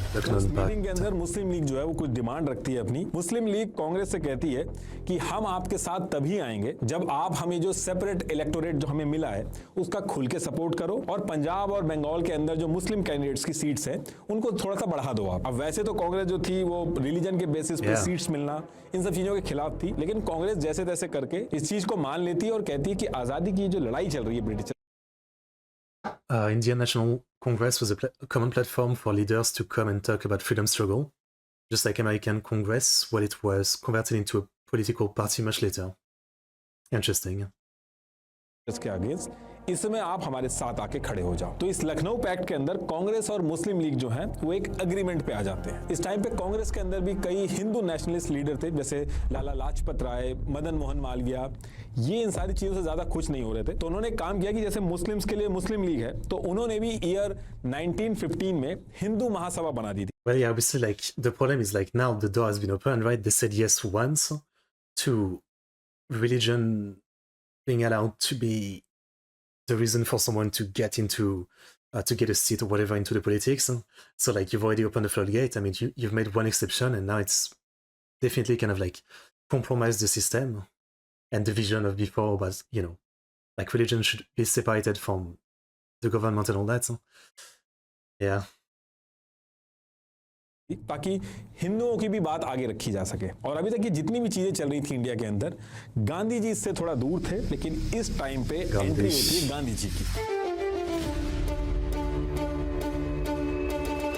मीटिंग के अंदर मुस्लिम लीग जो है वो कुछ डिमांड रखती है अपनी। मुस्लिम लीग कांग्रेस से कहती है कि हम आपके साथ तभी आएंगे जब आप हमें जो सेपरेट इलेक्टोरेट जो हमें मिला है उसका खुल के सपोर्ट करो, और पंजाब और बंगाल के अंदर जो मुस्लिम कैंडिडेट्स की सीट्स हैं उनको थोड़ा सा बढ़ा दो आप। अब वैसे तो कांग्रेस जो थी वो रिलीजन के बेसिस पे सीट्स मिलना इन सब चीजों के खिलाफ थी, लेकिन कांग्रेस जैसे तैसे करके इस चीज को मान लेती है और कहती है कि आजादी की जो लड़ाई चल रही है British Indian National Congress was a common platform for leaders to come and talk about freedom struggle, just like American Congress, when it was converted into a political party much later. Interesting. के against इसमें आप हमारे साथ आके खड़े हो जाओ। तो इस लखनऊ पैक्ट के अंदर कांग्रेस और मुस्लिम लीग जो है वो एक एग्रीमेंट पे आ जाते हैं। इस टाइम पे कांग्रेस के अंदर भी कई हिंदू नेशनलिस्ट लीडर थे, जैसे लाला लाजपत राय, मदन मोहन मालवीय, ये इन सारी चीजों से ज्यादा खुश नहीं हो रहे थे। तो उन्होंने काम किया कि जैसे मुस्लिम्स के लिए मुस्लिम लीग है, तो उन्होंने भी ईयर 1915 में हिंदू महासभा बना दी थी। Well, yeah, obviously, like, the problem is, like, now the door has been opened, right? They said yes once to religion being allowed to be the reason for someone to get into, to get a seat or whatever into the politics. So, like, you've already opened the floodgate. I mean, you've made one exception, and now it's definitely kind of, like, compromised the system. And the vision of before was, you know, like, religion should be separated from the government and all that. Yeah. ताकि हिंदुओं की भी बात आगे रखी जा सके। और अभी तक ये जितनी भी चीजें चल रही थी इंडिया के अंदर, गांधी जी इससे थोड़ा दूर थे, लेकिन इस टाइम पे एंट्री होती है गांधी जी की।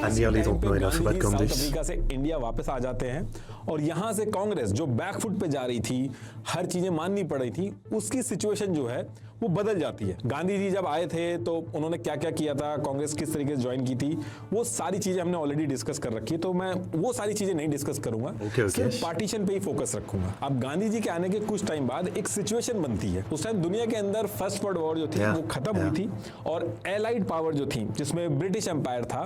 साउथ अफ्रीका से इंडिया वापस आ जाते हैं और यहां से कांग्रेस जो बैकफुट पे जा रही थी, हर चीजें माननी पड़ रही थी, उसकी सिचुएशन जो है वो बदल जाती है। गांधी जी जब आए थे तो उन्होंने क्या क्या किया था, कांग्रेस किस तरीके से ज्वाइन की थी, वो सारी चीजें हमने ऑलरेडी डिस्कस कर रखी है, तो मैं वो सारी चीजें नहीं डिस्कस करूंगा। सिर्फ पार्टीशन पे ही फोकस रखूंगा। अब गांधी जी के आने के कुछ टाइम बाद एक सिचुएशन बनती है। उस टाइम दुनिया के अंदर फर्स्ट वर्ल्ड वॉर जो थी वो खत्म हुई थी और एलाइड पावर जो थी, जिसमें ब्रिटिश एम्पायर था,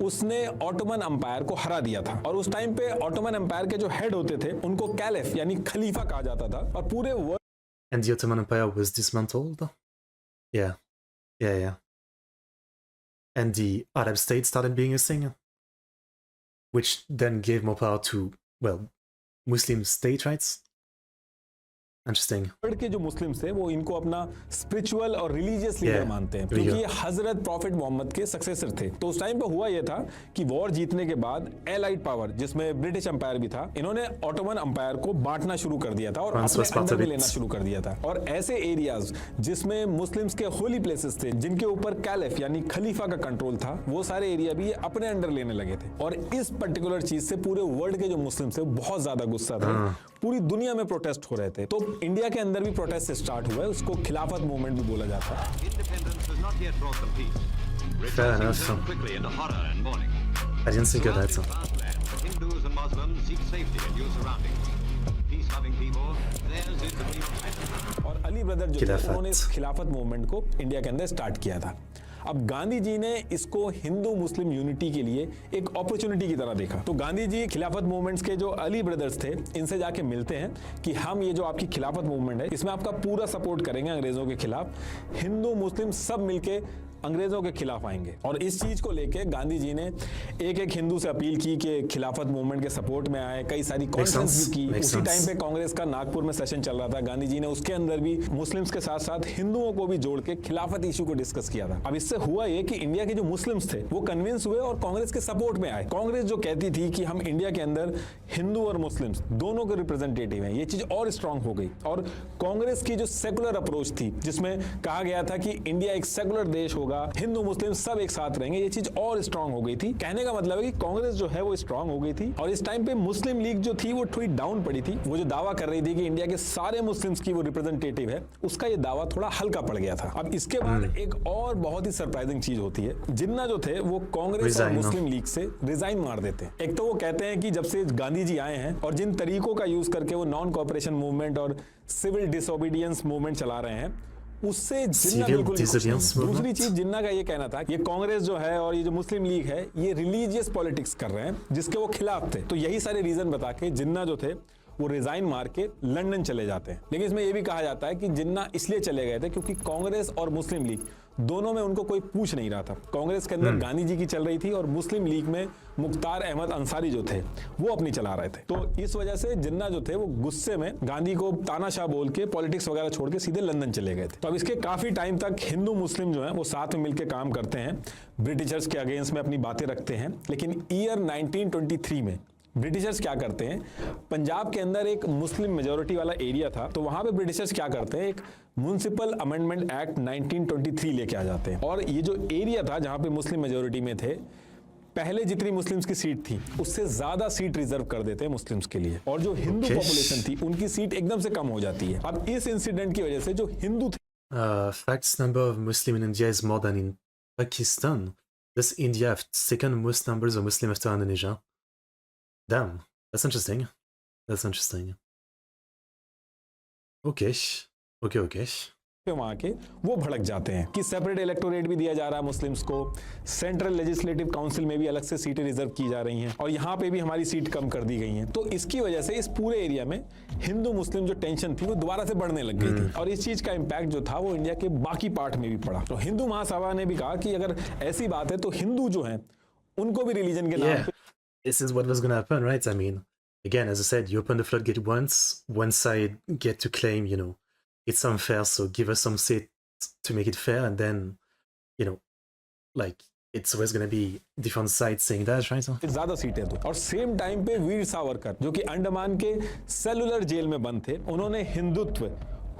उसने ऑटोमन एम्पायर को हरा दिया था। और उस टाइम पे ऑटोमन एम्पायर के जो हेड होते थे उनको कैलिफ यानी खलीफा कहा जाता था। और पूरे world And the Ottoman Empire was dismantled. Yeah. And the Arab states started being a thing, which then gave more power to, well, Muslim state rights. Interesting. के जो मुस्लिम्स थे वो इनको अपना स्पिरिचुअल और रिलीजियस लीडर मानते हैं, क्योंकि ये हजरत प्रॉफिट मोहम्मद के सक्सेसर थे। तो उस टाइम पे हुआ ये था कि वॉर जीतने के बाद एलाइड पावर, जिसमें ब्रिटिश एम्पायर भी था, इन्होंने ऑटोमन एम्पायर को बांटना शुरू कर दिया था और अपने अंडर में लेना शुरू कर दिया था। और ऐसे एरियाज जिसमें मुस्लिम्स के होली प्लेसेस थे, जिनके ऊपर कैलिफ यानी खलीफा का कंट्रोल था, वो सारे एरिया भी अपने अंडर लेने लगे थे। और इस पर्टिकुलर चीज से पूरे वर्ल्ड के जो मुस्लिम थे बहुत ज्यादा गुस्सा थे, पूरी दुनिया में प्रोटेस्ट हो रहे थे। तो इंडिया के अंदर भी प्रोटेस्ट स्टार्ट हुआ है, उसको खिलाफत मूवमेंट भी बोला जाता है। I didn't think of that. Hindus and Muslims seek safety in new surroundings. Peace-loving people, theirs is the dream. और अली ब्रदर जो थे उन्होंने इस खिलाफत मूवमेंट को इंडिया के अंदर स्टार्ट किया था। अब गांधी जी ने इसको हिंदू मुस्लिम यूनिटी के लिए एक अपॉर्चुनिटी की तरह देखा। तो गांधी जी खिलाफत मूवमेंट्स के जो अली ब्रदर्स थे, इनसे जाके मिलते हैं कि हम ये जो आपकी खिलाफत मूवमेंट है, इसमें आपका पूरा सपोर्ट करेंगे अंग्रेजों के खिलाफ। हिंदू मुस्लिम सब मिलके अंग्रेजों के खिलाफ आएंगे। और इस चीज को लेके गांधी जी ने एक एक हिंदू से अपील की कि खिलाफत मूवमेंट के सपोर्ट में आए, कई सारी कॉन्फ्रेंस भी की। उसी टाइम पे कांग्रेस का नागपुर में सेशन चल रहा था, गांधी जी ने उसके अंदर भी मुस्लिम्स के साथ साथ हिंदुओं को भी जोड़ के खिलाफत इशू को डिस्कस किया था। अब इससे हुआ ये कि इंडिया के जो मुस्लिम्स थे वो कन्विंस हुए और कांग्रेस के सपोर्ट में आए। कांग्रेस जो कहती थी कि हम इंडिया के अंदर हिंदू और मुस्लिम्स दोनों के रिप्रेजेंटेटिव हैं, ये चीज और स्ट्रांग हो गई। और कांग्रेस की जो सेकुलर अप्रोच थी, जिसमें कहा गया था कि इंडिया एक सेकुलर देश होगा, हिंदू मुस्लिम सब एक साथ रहेंगे, ये चीज और स्ट्रांग हो गई थी। कहने का मतलब है कि कांग्रेस जो है वो स्ट्रांग हो गई थी। और इस टाइम पे मुस्लिम लीग जो थी वो थोड़ी डाउन पड़ी थी। वो जो दावा कर रही थी कि इंडिया के सारे मुस्लिम्स की वो रिप्रेजेंटेटिव है, उसका ये दावा थोड़ा हल्का पड़ गया था। अब इसके बाद एक और बहुत ही सरप्राइजिंग चीज होती है, जिन्ना जो थे वो कांग्रेस और मुस्लिम लीग से रिजाइन मार देते हैं। एक तो वो कहते हैं कि जब से गांधी जी आए हैं और जिन तरीकों का यूज करके वो नॉन कोऑपरेशन मूवमेंट और सिविल डिसोबीडियंस मूवमेंट चला रहे हैं, उससे जिन्ना बिल्कुल। दूसरी चीज जिन्ना का ये कहना था, ये कांग्रेस जो है और ये जो मुस्लिम लीग है, ये रिलीजियस पॉलिटिक्स कर रहे हैं जिसके वो खिलाफ थे। तो यही सारे रीजन बता के जिन्ना जो थे वो रिजाइन मार के लंदन चले जाते हैं। लेकिन इसमें यह भी कहा जाता है कि जिन्ना इसलिए चले गए थे क्योंकि कांग्रेस और मुस्लिम लीग दोनों में उनको कोई पूछ नहीं रहा था। कांग्रेस के अंदर गांधी जी की चल रही थी और मुस्लिम लीग में मुख्तार अहमद अंसारी जो थे वो अपनी चला रहे थे। तो इस वजह से जिन्ना जो थे वो गुस्से में गांधी को तानाशाह बोल के पॉलिटिक्स वगैरह छोड़ के सीधे लंदन चले गए थे। तो अब इसके काफी टाइम तक हिंदू मुस्लिम जो है वो साथ में मिलकर काम करते हैं, ब्रिटिशर्स के अगेंस्ट में अपनी बातें रखते हैं। लेकिन ईयर 1923 में ब्रिटिशर्स क्या करते हैं, पंजाब के अंदर एक मुस्लिम मेजोरिटी वाला एरिया था, तो वहां पे ब्रिटिशर्स क्या करते हैं, एक म्युनिसिपल अमेंडमेंट एक्ट 1923 लेके आ जाते हैं। और ये जो एरिया था जहां पे मुस्लिम मेजोरिटी में थे, पहले जितनी मुस्लिम्स की सीट थी उससे ज्यादा सीट रिजर्व कर देते हैं मुस्लिम्स के लिए, और जो हिंदू पॉपुलेशन थी उनकी सीट एकदम से कम हो जाती है। अब इस इंसिडेंट की वजह से जो Hindu Facts number of Muslim in India is more than in Pakistan. Does India have second most numbers of Muslim after Indonesia? Damn, that's interesting. That's interesting. Okay. Okay. वहां के वो भड़क जाते हैं कि सेपरेट इलेक्टोरेट भी दिया जा रहा है मुस्लिम्स को, सेंट्रल लेजिस्लेटिव काउंसिल में भी अलग से सीटें रिजर्व की जा रही हैं और यहाँ पे भी हमारी सीट कम कर दी गई हैं। तो इसकी वजह से इस पूरे एरिया में हिंदू मुस्लिम जो टेंशन थी वो दोबारा से बढ़ने लग गई थी और इस चीज का इंपैक्ट जो था वो इंडिया के बाकी पार्ट में भी पड़ा। तो हिंदू महासभा ने भी कहा कि अगर ऐसी बात है तो हिंदू जो है उनको भी रिलीजन के नाम पे This is what was going to happen, right? I mean, again, as I said, you open the floodgate once, one side get to claim, it's unfair, so give us some seats to make it fair, and then, like, it's always going to be different sides saying that, right? ज्यादा सीटें दो। और same time पे वीर सावरकर जो कि अंडमान के cellular jail में बंद थे, उन्होंने Hindutva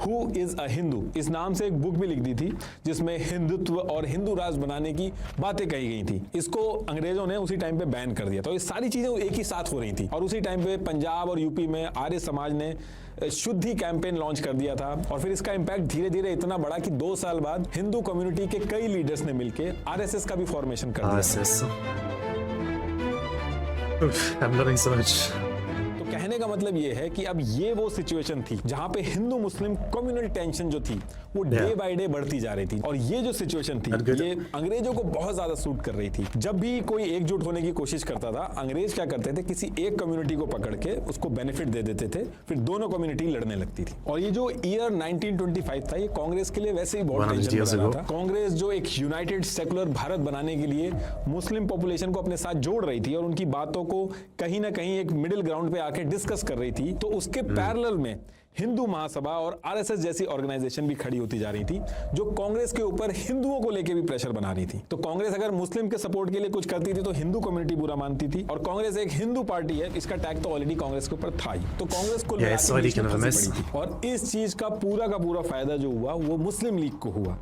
who is a Hindu इस नाम से एक बुक भी लिख दी थी जिसमें हिंदुत्व और हिंदू राष्ट्र बनाने की बातें कही गई थी। इसको अंग्रेजों ने उसी टाइम पे बैन कर दिया। तो ये सारी चीजें एक ही साथ हो रही थी और उसी टाइम पे पंजाब और यूपी में आर्य समाज ने शुद्धि कैंपेन लॉन्च कर दिया था और फिर इसका इंपैक्ट धीरे धीरे इतना बड़ा कि 2 साल बाद हिंदू कम्युनिटी के कई लीडर्स ने मिलकर आरएसएस का भी फॉर्मेशन कर दिया। RSS. I'm learning so much. कहने का मतलब ये है कि अब ये वो सिचुएशन थी जहां पे हिंदू मुस्लिम कम्युनल टेंशन जो थी वो डे बाय डे बढ़ती जा रही थी और ये जो सिचुएशन थी ये अंग्रेजों को बहुत ज्यादा सूट कर रही थी। जब भी कोई एकजुट होने की कोशिश करता था अंग्रेज क्या करते थे, किसी एक कम्युनिटी को पकड़ के उसको बेनिफिट दे देते थे, फिर दोनों कम्युनिटी लड़ने लगती थी। और ये जो ईयर 1925 था ये कांग्रेस के लिए वैसे ही बहुत टेंशन बना रहा था। कांग्रेस जो एक यूनाइटेड सेकुलर भारत बनाने के लिए मुस्लिम पॉपुलेशन को अपने साथ जोड़ रही थी और उनकी बातों को कहीं ना कहीं एक मिडिल ग्राउंड पे आके डिस्कस कर रही थी, तो उसके पैरेलल में हिंदू महासभा और आरएसएस जैसी ऑर्गेनाइजेशन भी खड़ी होती जा रही थी जो कांग्रेस के ऊपर हिंदुओं को लेकर भी प्रेशर बना रही थी। तो कांग्रेस अगर मुस्लिम के सपोर्ट के लिए कुछ करती थी तो हिंदू कम्युनिटी बुरा मानती थी और कांग्रेस एक हिंदू पार्टी है, इसका टैग तो ऑलरेडी कांग्रेस के ऊपर था ही। तो कांग्रेस को पड़ी थी और इस चीज का पूरा फायदा जो हुआ वो मुस्लिम लीग को हुआ।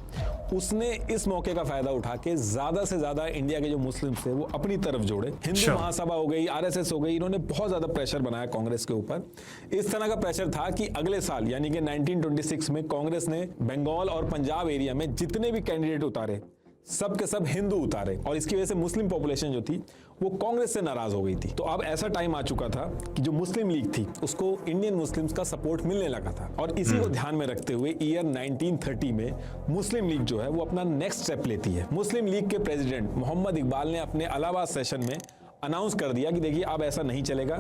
उसने इस मौके का फायदा उठा के ज्यादा से ज्यादा इंडिया के जो मुस्लिम थे वो अपनी तरफ जोड़े। हिंदू महासभा हो गई, आरएसएस हो गई, इन्होंने बहुत ज्यादा प्रेशर बनाया कांग्रेस के ऊपर। इस तरह का प्रेशर था कि अगले साल यानी कि 1926 में कांग्रेस ने बंगाल और पंजाब एरिया में जितने भी कैंडिडेट उतारे सब के सब हिंदू उतारे और इसकी वजह से मुस्लिम पॉपुलेशन जो थी वो कांग्रेस से नाराज हो गई थी। तो अब ऐसा टाइम आ चुका था कि जो मुस्लिम लीग थी उसको इंडियन मुस्लिम्स का सपोर्ट मिलने लगा था और इसी को ध्यान में रखते हुए ईयर 1930 में मुस्लिम लीग जो है वो अपना नेक्स्ट स्टेप लेती है। मुस्लिम लीग के प्रेसिडेंट मोहम्मद इकबाल ने अपने इलाहाबाद सेशन में अनाउंस कर दिया कि देखिए अब ऐसा नहीं चलेगा,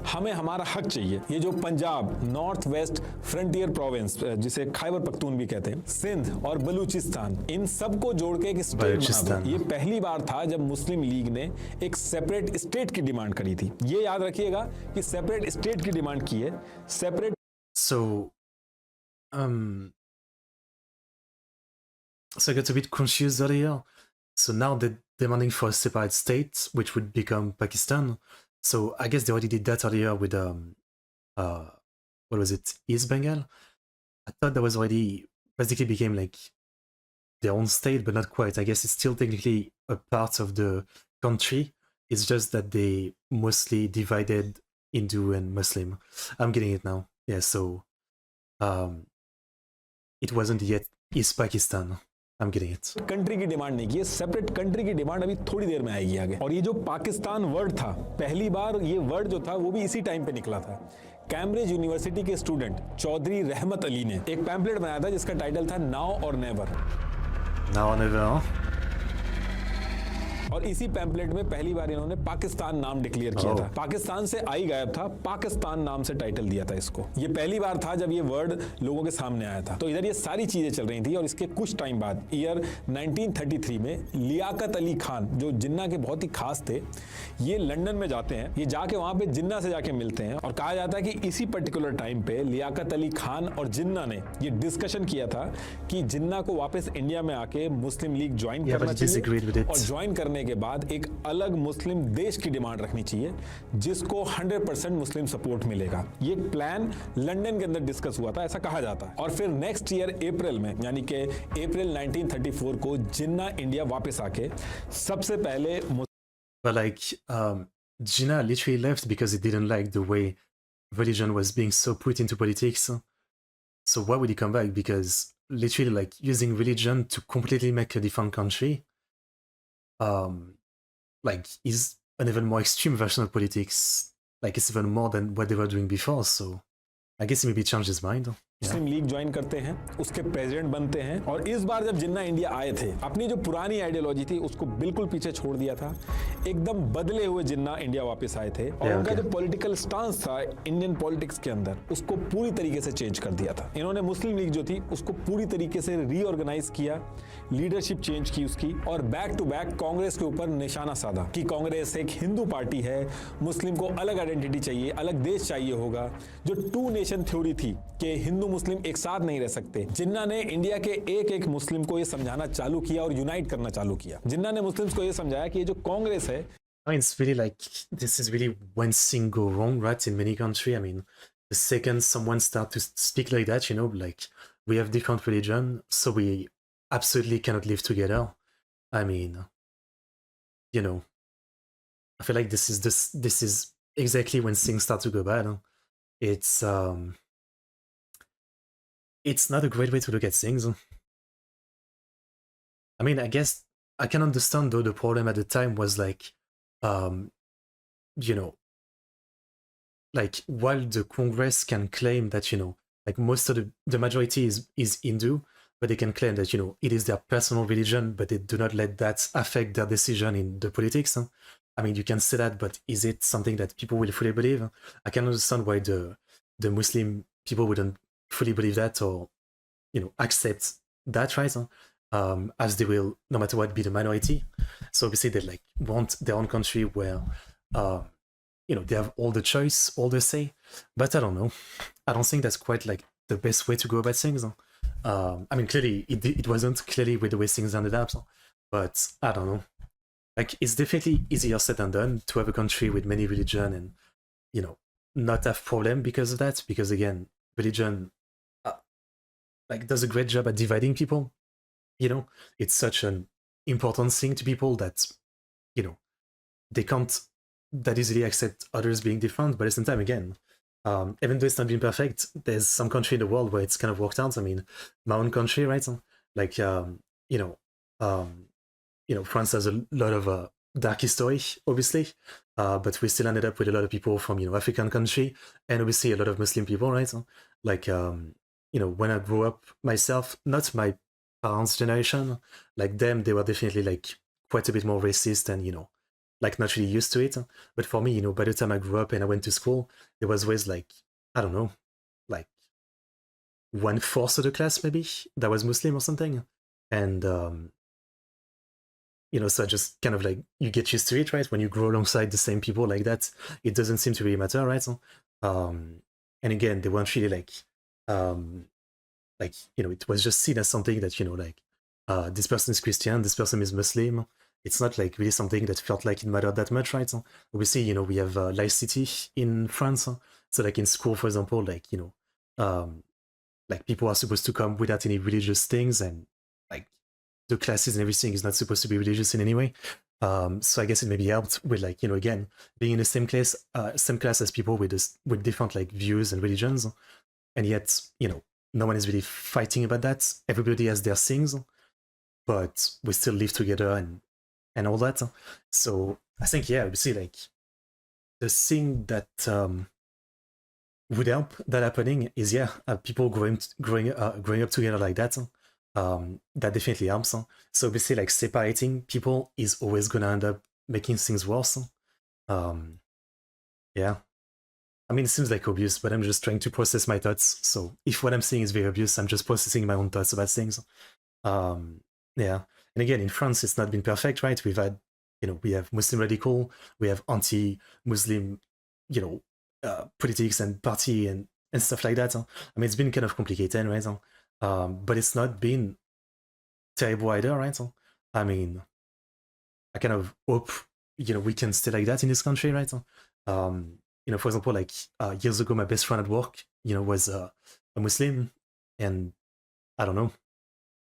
हमें हमारा हक चाहिए। ये जो Punjab, north west frontier province जिसे खैबर पख्तून भी कहते हैं, सिंध और बलूचिस्तान, इन सबको जोड़ के एक स्टेट बना दो। ये पहली बार था जब मुस्लिम लीग ने एक सेपरेट स्टेट की डिमांड करी थी। ये याद रखिएगा कि सेपरेट स्टेट की डिमांड की है, separate. So I got a bit confused earlier. So now they're demanding for a separate state, which would become Pakistan. So I guess they already did that earlier with what was it, East Bengal? I thought that was already basically became like their own state, but not quite. I guess it's still technically a part of the country. It's just that they mostly divided Hindu and Muslim. I'm getting it now. Yeah, so it wasn't yet East Pakistan. I'm getting it. Country की demand नहीं की है, separate country की demand अभी थोड़ी देर में आएगी आगे। और ये जो पाकिस्तान वर्ड था, पहली बार ये वर्ड जो था वो भी इसी टाइम पे निकला था। कैम्ब्रिज यूनिवर्सिटी के स्टूडेंट चौधरी रहमत अली ने एक पैम्पलेट बनाया था जिसका टाइटल था नाउ और नेवर। Now or never. और इसी पैम्पलेट में पहली बार इन्होंने पाकिस्तान नाम डिक्लेयर किया था। पाकिस्तान से आई गायब था, पाकिस्तान नाम से टाइटल दिया था इसको। ये पहली बार था जब ये वर्ड लोगों के सामने आया था। तो इधर ये सारी चीजें चल रही थी और इसके कुछ टाइम बाद ईयर 1933 में लियाकत अली खान जो जिन्ना के बहुत ही खास थे, ये लंदन में जाते हैं। ये जाके वहां पे जिन्ना से जाके मिलते हैं और कहा जाता है कि इसी पर्टिकुलर टाइम पे लियाकत अली खान और जिन्ना ने ये डिस्कशन किया था कि जिन्ना को वापस इंडिया में आके मुस्लिम लीग ज्वाइन करना चाहिए और ज्वाइन करने के बाद एक अलग मुस्लिम देश की डिमांड रखनी चाहिए जिसको 100% मुस्लिम सपोर्ट मिलेगा। ये प्लान लंदन के अंदर डिस्कस हुआ था, ऐसा कहा जाता है। और फिर नेक्स्ट ईयर अप्रैल में यानी कि अप्रैल 1934 को जिन्ना इंडिया वापस आके सबसे पहले But like Jinnah literally left because he didn't like the way religion was being so put into politics. So why would he come back? Because literally like using religion to completely make a different country, like is an even more extreme version of politics. Like it's even more than what they were doing before. So I guess he maybe changed his mind. Yeah. Muslim league join करते हैं, उसके president बनते हैं, और इस बार जब जिन्ना India आए थे, अपनी जो पुरानी आइडियोलॉजी थी उसको बिल्कुल पीछे छोड़ दिया था। एकदम बदले हुए जिन्ना इंडिया वापस आए थे, और उनका जो पॉलिटिकल स्टांस था इंडियन पॉलिटिक्स के अंदर, उसको पूरी तरीके से चेंज कर दिया था। इन्होंने मुस्लिम लीग जो थी उसको पूरी तरीके से रीऑर्गेनाइज किया, लीडरशिप चेंज की उसकी, और बैक टू बैक कांग्रेस के ऊपर निशाना साधा कि कांग्रेस एक हिंदू पार्टी है, मुस्लिम को अलग आइडेंटिटी चाहिए, अलग देश चाहिए होगा। जो टू नेशन थ्योरी थी कि हिंदू मुस्लिम एक साथ नहीं रह सकते, जिन्ना ने इंडिया के एक एक मुस्लिम को ये समझाना चालू किया और यूनाइट करना चालू किया। जिन्ना ने मुस्लिम्स को ये समझाया कि ये जो कांग्रेस है, I mean, it's really like this is really when things go wrong, right? In many countries, I mean, the second someone starts to speak like that, you know, like we have different religion, so we absolutely cannot live together. I mean, you know, I feel like this is exactly when things start to go bad. Huh? It's not a great way to look at things. I mean, I guess I can understand though the problem at the time was like, you know, like while the Congress can claim that, you know, like most of the majority is Hindu, but they can claim that, you know, it is their personal religion, but they do not let that affect their decision in the politics. Huh? I mean, you can say that, but is it something that people will fully believe? I can understand why the Muslim people wouldn't fully believe that, or, you know, accept that, right? As they will, no matter what, be the minority. So obviously they like want their own country where, you know, they have all the choice, all the say. But I don't know. I don't think that's quite like the best way to go about things. I mean, clearly it wasn't clearly with the way things ended up, but I don't know. Like it's definitely easier said than done to have a country with many religion and, you know, not have problem because of that. Because again, religion like does a great job at dividing people. You know, it's such an important thing to people that, you know, they can't that easily accept others being different. But at the same time, again, even though it's not been perfect, there's some country in the world where it's kind of worked out. I mean, my own country, right? Like, you know, France has a lot of dark history, obviously, but we still ended up with a lot of people from, you know, African country, and obviously a lot of Muslim people, right? Like, you know, when I grew up myself, not my parents' generation, like them, they were definitely like quite a bit more racist and, you know, like not really used to it. But for me, you know, by the time I grew up and I went to school, there was always like, I don't know, like 1/4 of the class maybe that was Muslim or something. And, you know, so I just kind of like, you get used to it, right? When you grow alongside the same people like that, it doesn't seem to really matter, right? And again, they weren't really like, you know, it was just seen as something that, you know, like, this person is Christian, this person is Muslim. It's not like really something that felt like it mattered that much, right? Obviously, you know, we have laicity in France. So like in school, for example, like, you know, like people are supposed to come without any religious things, and like the classes and everything is not supposed to be religious in any way. So I guess it maybe helped with like, you know, again, being in the same class as people with different like views and religions. And yet, you know, no one is really fighting about that. Everybody has their things, but we still live together and all that. So I think, yeah, we see like the thing that would help that happening is, yeah, people growing up together like that. That definitely helps. So obviously, like separating people is always gonna end up making things worse. Yeah. I mean, it seems like obvious, but I'm just trying to process my thoughts. So if what I'm saying is very obvious, I'm just processing my own thoughts about things. Yeah. And again, in France, it's not been perfect, right? We've had, you know, we have Muslim radical, we have anti-Muslim, you know, politics and party and stuff like that. I mean, it's been kind of complicated, right? But it's not been terrible either, right? I mean, I kind of hope, you know, we can stay like that in this country, right? You know, for example, like years ago, my best friend at work, you know, was a Muslim, and I don't know.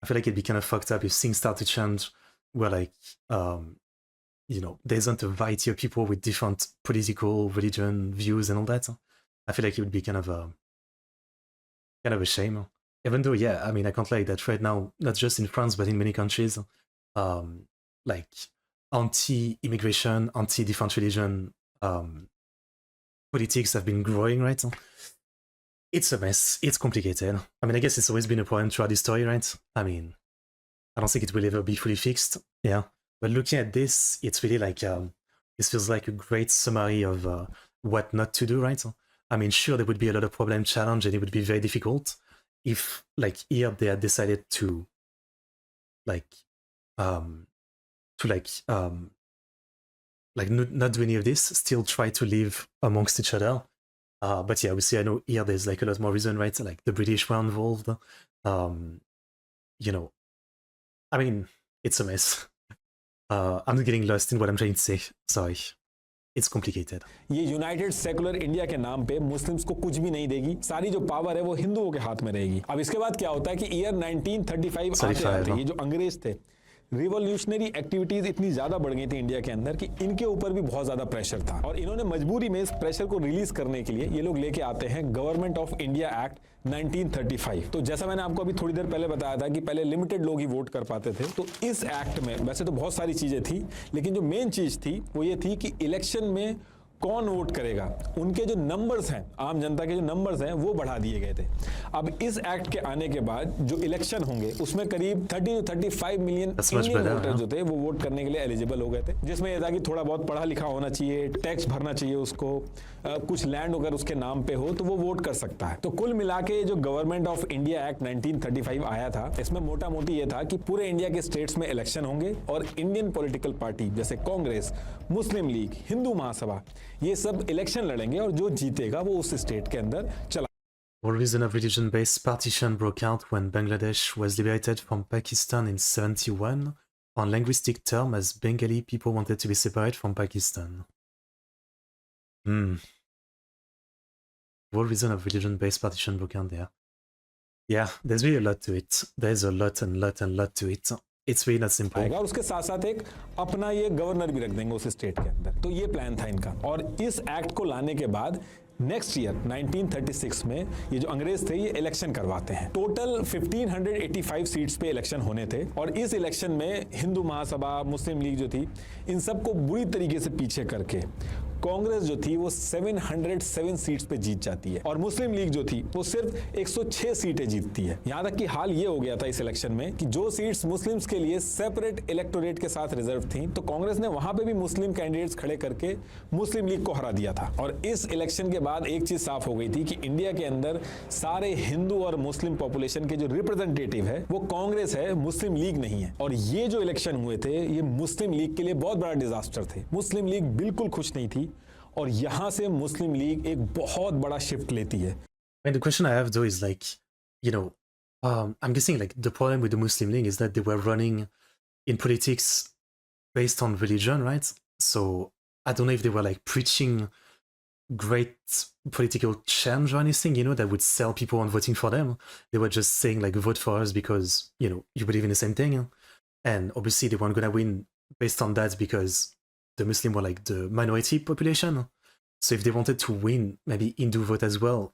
I feel like it'd be kind of fucked up if things start to change, where like, you know, there isn't a variety of people with different political, religion views and all that. I feel like it would be kind of a shame. even though, yeah, I mean, I can't lie that right now, not just in France, but in many countries, like anti-immigration, anti-different religion politics have been growing, right? It's a mess. It's complicated. I mean, I guess it's always been a problem throughout the story, right? I mean, I don't think it will ever be fully fixed. Yeah. But looking at this, it's really like, this feels like a great summary of what not to do, right? I mean, sure, there would be a lot of problem challenge and it would be very difficult if, like, here they had decided to, like, not do any of this, still try to live amongst each other. But yeah, obviously, I know here there's like a lot more reason, right? Like the British were involved. You know, I mean, it's a mess. I'm not getting lost in what I'm trying to say. Sorry. It's complicated. ये United secular India के नाम पे Muslims को कुछ भी नहीं देगी, सारी जो पावर है वो हिंदुओं के हाथ में रहेगी। अब इसके बाद क्या होता है कि ईयर 1935 आते आते ये जो अंग्रेज थे, रिवॉल्यूशनरी एक्टिविटीज इतनी ज्यादा बढ़ गई थी इंडिया के अंदर कि इनके ऊपर भी बहुत ज्यादा प्रेशर था और इन्होंने मजबूरी में इस प्रेशर को रिलीज करने के लिए ये लोग लेके आते हैं गवर्नमेंट ऑफ इंडिया एक्ट 1935। तो जैसा मैंने आपको अभी थोड़ी देर पहले बताया था कि पहले लिमिटेड लोग ही वोट कर पाते थे, तो इस एक्ट में वैसे तो बहुत सारी चीजें थी, लेकिन जो मेन चीज थी वो ये थी कि इलेक्शन में कौन वोट करेगा, उनके जो नंबर्स हैं, आम जनता के जो नंबर्स हैं वो बढ़ा दिए गए थे। अब इस एक्ट के आने के बाद जो इलेक्शन होंगे उसमें करीब 30 to 35 मिलियन इंडियन वोटर जो थे वो वोट करने के लिए एलिजिबल हो गए थे, जिसमें यह था कि थोड़ा बहुत पढ़ा लिखा होना चाहिए, टैक्स भरना चाहिए उसको, कुछ लैंड अगर उसके नाम पे हो तो वो वोट कर सकता है। तो कुल मिला के जो गवर्नमेंट ऑफ इंडिया एक्ट 1935 आया था, इसमें मोटा मोटी ये था कि पूरे इंडिया के स्टेट्स में इलेक्शन होंगे और इंडियन पॉलिटिकल पार्टी जैसे कांग्रेस, मुस्लिम लीग, हिंदू महासभा, ये सब इलेक्शन लड़ेंगे और जो जीतेगा वो उस स्टेट के अंदर चला। One reason of religion-based partition broke out when Bangladesh was liberated from Pakistan in 71 on linguistic terms as Bengali people wanted to be separate from Pakistan. One reason of religion-based partition broke out there. Yeah, there's really a lot to it. There's a lot to it. It's really not simple. और उसके साथ साथ एक अपना ये governor भी रख देंगे उस स्टेट के अंदर। तो ये प्लान था इनका और इस एक्ट को लाने के बाद नेक्स्ट ईयर 1936 में ये जो अंग्रेज थे ये इलेक्शन करवाते हैं। टोटल 1585 सीट्स पे इलेक्शन होने थे और इस इलेक्शन में हिंदू महासभा, मुस्लिम लीग जो थी, इन सबको बुरी तरीके से पीछे करके कांग्रेस जो थी वो 707 सीट्स पे जीत जाती है और मुस्लिम लीग जो थी वो सिर्फ 106 सीटें जीतती है। यहां तक कि हाल ये हो गया था इस इलेक्शन में कि जो सीट्स मुस्लिम्स के लिए सेपरेट इलेक्टोरेट के साथ रिजर्व थी, तो कांग्रेस ने वहां पे भी मुस्लिम कैंडिडेट्स खड़े करके मुस्लिम लीग को हरा दिया था। और इस इलेक्शन के बाद एक चीज साफ हो गई थी कि इंडिया के अंदर सारे हिंदू और मुस्लिम पॉपुलेशन के जो रिप्रेजेंटेटिव है वो कांग्रेस है, मुस्लिम लीग नहीं है। और ये जो इलेक्शन हुए थे ये मुस्लिम लीग के लिए बहुत बड़ा डिजास्टर थे। मुस्लिम लीग बिल्कुल खुश नहीं थी और यहां से मुस्लिम लीग एक बहुत बड़ा शिफ्ट लेती है। And the question I have though is like, you know, I'm guessing like the problem with the Muslim League is that they were running in politics based on religion, right? So I don't know if they were like preaching great political change or anything, you know, that would sell people on voting for them. They were just saying like vote for us because, you know, you believe in the same thing. And obviously they weren't gonna win based on that because the Muslim were like the minority population. So if they wanted to win, maybe Hindu vote as well,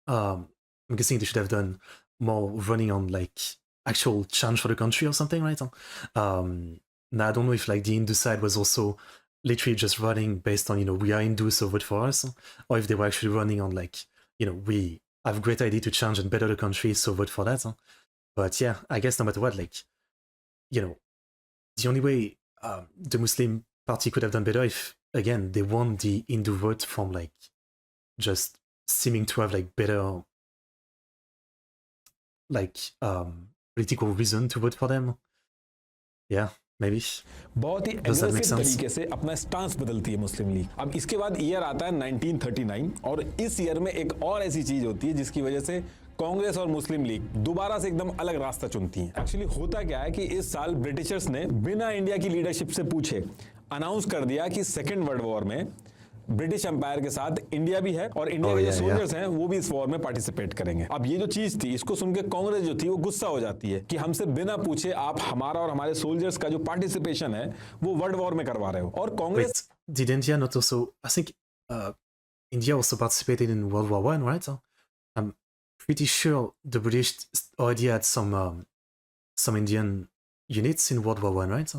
I'm guessing they should have done more running on like actual change for the country or something, right? Now I don't know if like the Hindu side was also literally just running based on, you know, we are Hindu, so vote for us, or if they were actually running on like, you know, we have a great idea to change and better the country, so vote for that. But yeah, I guess no matter what, like, you know, the only way the Muslim party could have done better if, again, they won the Hindu vote from like just seeming to have like better like political reason to vote for them. Yeah, maybe. बहुत ही aggressive तरीके से अपना stance बदलती है मुस्लिम league. अब इसके बाद year आता है 1939 और इस ईयर में एक और ऐसी चीज होती है जिसकी वजह से कांग्रेस और मुस्लिम लीग दोबारा से एकदम अलग रास्ता चुनती हैं। एक्चुअली होता क्या है कि इस साल ब्रिटिशर्स ने बिना इंडिया की लीडरशिप से पूछे अनाउंस कर दिया कि सेकेंड वर्ल्ड वॉर में ब्रिटिश एम्पायर के साथ इंडिया भी है और इंडिया के जो सोल्जर्स हैं वो भी इस वॉर में पार्टिसिपेट करेंगे। अब ये जो चीज थी इसको सुन के कांग्रेस जो थी वो गुस्सा हो जाती है कि हमसे बिना पूछे आप हमारा और हमारे सोल्जर्स का जो पार्टिसिपेशन है वो वर्ल्ड वॉर में करवा रहे हो। और Congress Did India not also, I think India also participated in World War I, right? I'm pretty sure the British already had some Indian units in World War One, right?